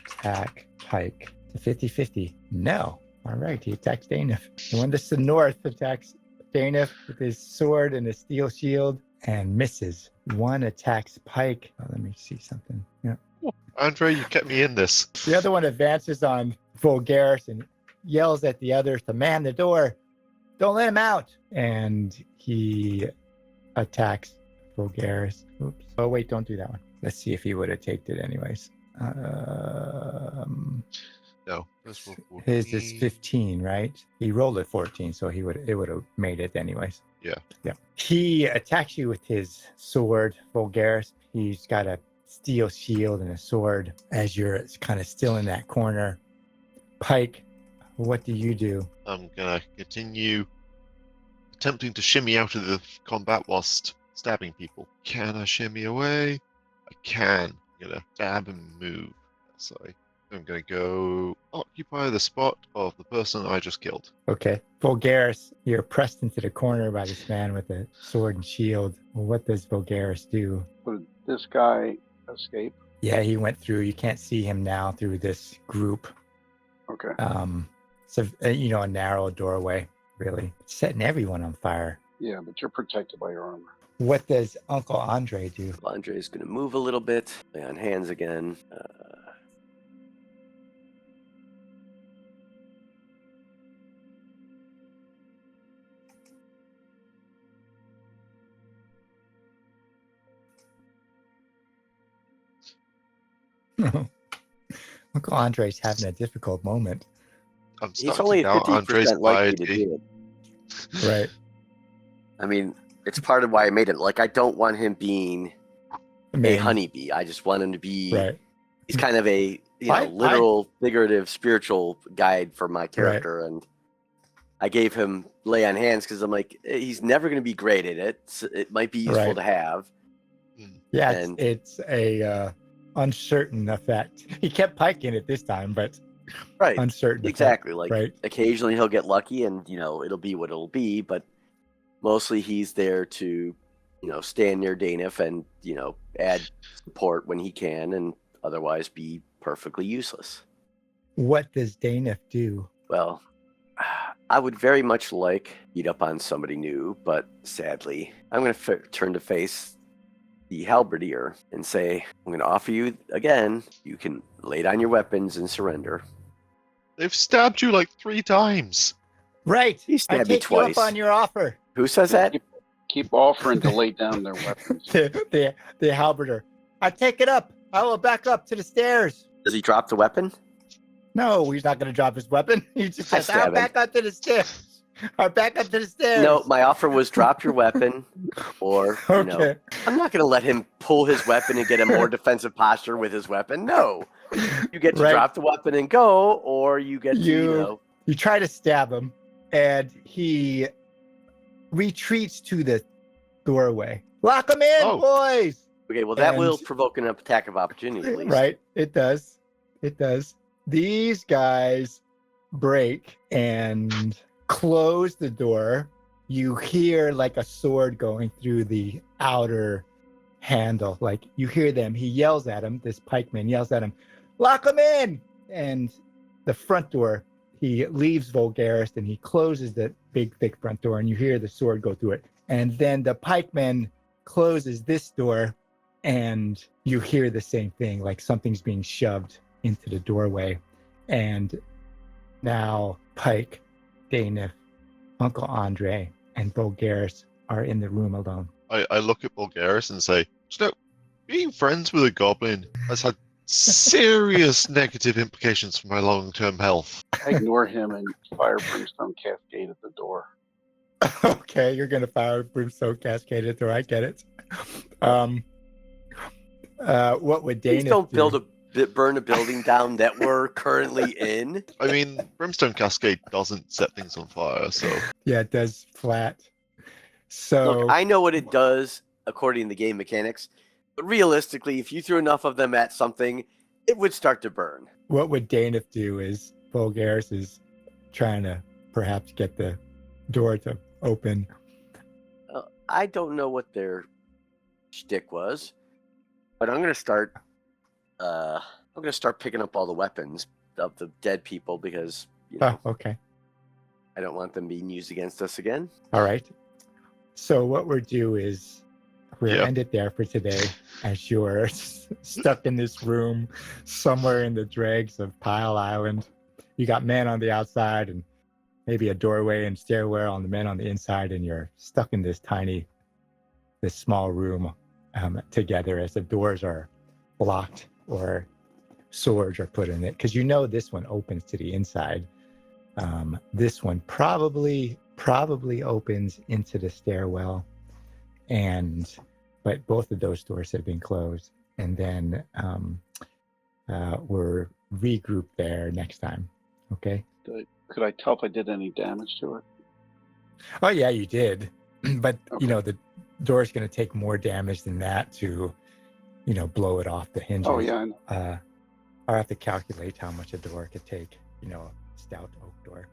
attack Pike to 50-50? No. All right, he attacks Danif. The one to the north attacks Danif with his sword and a steel shield and misses. 1 attacks Pike. Oh, let me see something. Yeah. Andre, you kept me in this. The other one advances on Vulgaris and yells at the others to man the door. Don't let him out. And he attacks Vulgaris. Oops. Oh, wait, don't do that one. Let's see if he would have taken it anyways. No. This will His is be- 15, right? He rolled a 14, so it would have made it anyways. Yeah. Yeah. He attacks you with his sword, Vulgaris. He's got a steel shield and a sword as you're kind of still in that corner. Pike, what do you do? I'm gonna continue attempting to shimmy out of the combat whilst stabbing people. Can I shimmy away? I can. I'm gonna stab and move. Sorry. I'm gonna go occupy the spot of the person I just killed. Okay. Vulgaris, you're pressed into the corner by this man with a sword and shield. What does Vulgaris do? Did this guy escape? Yeah, he went through. You can't see him now through this group. Okay. So, a narrow doorway, really. It's setting everyone on fire. Yeah, but you're protected by your armor. What does Uncle Andre do? Andre's going to move a little bit, lay on hands again. Uncle Andre's having a difficult moment. I'm He's starting only to doubt 50% Andre's likely to piety. do it. Right. I mean, it's part of why I made it. Like, I don't want him being a Man, honeybee. I just want him to be. Right. He's kind of a literal, figurative, spiritual guide for my character, and I gave him lay on hands because I'm like, he's never going to be great at it. So it might be useful Right. to have. Yeah, And- it's a uncertain effect. He kept piking it this time, but Right. uncertain. Exactly. Like, Right. occasionally he'll get lucky, and it'll be what it'll be. But mostly he's there to, stand near Danif and add support when he can, and otherwise be perfectly useless. What does Danif do? Well, I would very much like to beat up on somebody new, but sadly, I'm going to turn to face the halberdier and say, I'm going to offer you again, you can lay down your weapons and surrender. They've stabbed you like 3 times. Right. He I stabbed me take you up twice. on your offer. Who says that? Keep offering to lay down their weapons. The halberder. I take it up. I will back up to the stairs. Does he drop the weapon? No, he's not going to drop his weapon. He just I says, stab I'll him. back up to the stairs. I'll back up to the stairs. No, my offer was drop your weapon, or you know, Okay. I'm not going to let him pull his weapon and get a more defensive posture with his weapon. No, you get to Right. drop the weapon and go, or you get to, You try to stab him, and he retreats to the doorway. Lock him in, Oh. boys! Okay, well, that will And- provoke an attack of opportunity, at least. Right, it does. It does. These guys break and close the door. You hear like a sword going through the outer handle. Like you hear them. He yells at him. This pikeman yells at him, lock him in! And the front door, he leaves Vulgaris and he closes the big, thick front door, and you hear the sword go through it. And then the pikeman closes this door, and you hear the same thing, like something's being shoved into the doorway. And now Pike, Daniff, Uncle Andre, and Vulgaris are in the room alone. I look at Bulgaris and say, so being friends with a goblin has had serious negative implications for my long-term health. I ignore him and fire brimstone cascade at the door. Okay, you're gonna fire brimstone cascade at the door. I get it. What would Please Daniff don't do? burn a building down that we're currently in. I mean, Brimstone Cascade doesn't set things on fire, so Yeah, it does flat. So Look, I know what it does according to the game mechanics, but realistically, if you threw enough of them at something, it would start to burn. what would Daniff do is Vulgaris is trying to perhaps get the door to open. I don't know what their shtick was, but I'm gonna start. I'm gonna start picking up all the weapons of the dead people because Oh, okay. I don't want them being used against us again. All right. So what we'll do is we'll Yeah. end it there for today, as you're stuck in this room somewhere in the dregs of Pile Island. You got men on the outside and maybe a doorway and stairwell on the men on the inside, and you're stuck in this small room together as the doors are blocked or swords are put in it. Because you know this one opens to the inside. This one probably opens into the stairwell, but both of those doors have been closed. And then we're regrouped there next time. Okay. Could I tell if I did any damage to it? Oh yeah, you did. But Okay. the door's going to take more damage than that to, blow it off the hinges. Oh yeah, I know. I'll have to calculate how much a door could take. A stout oak door.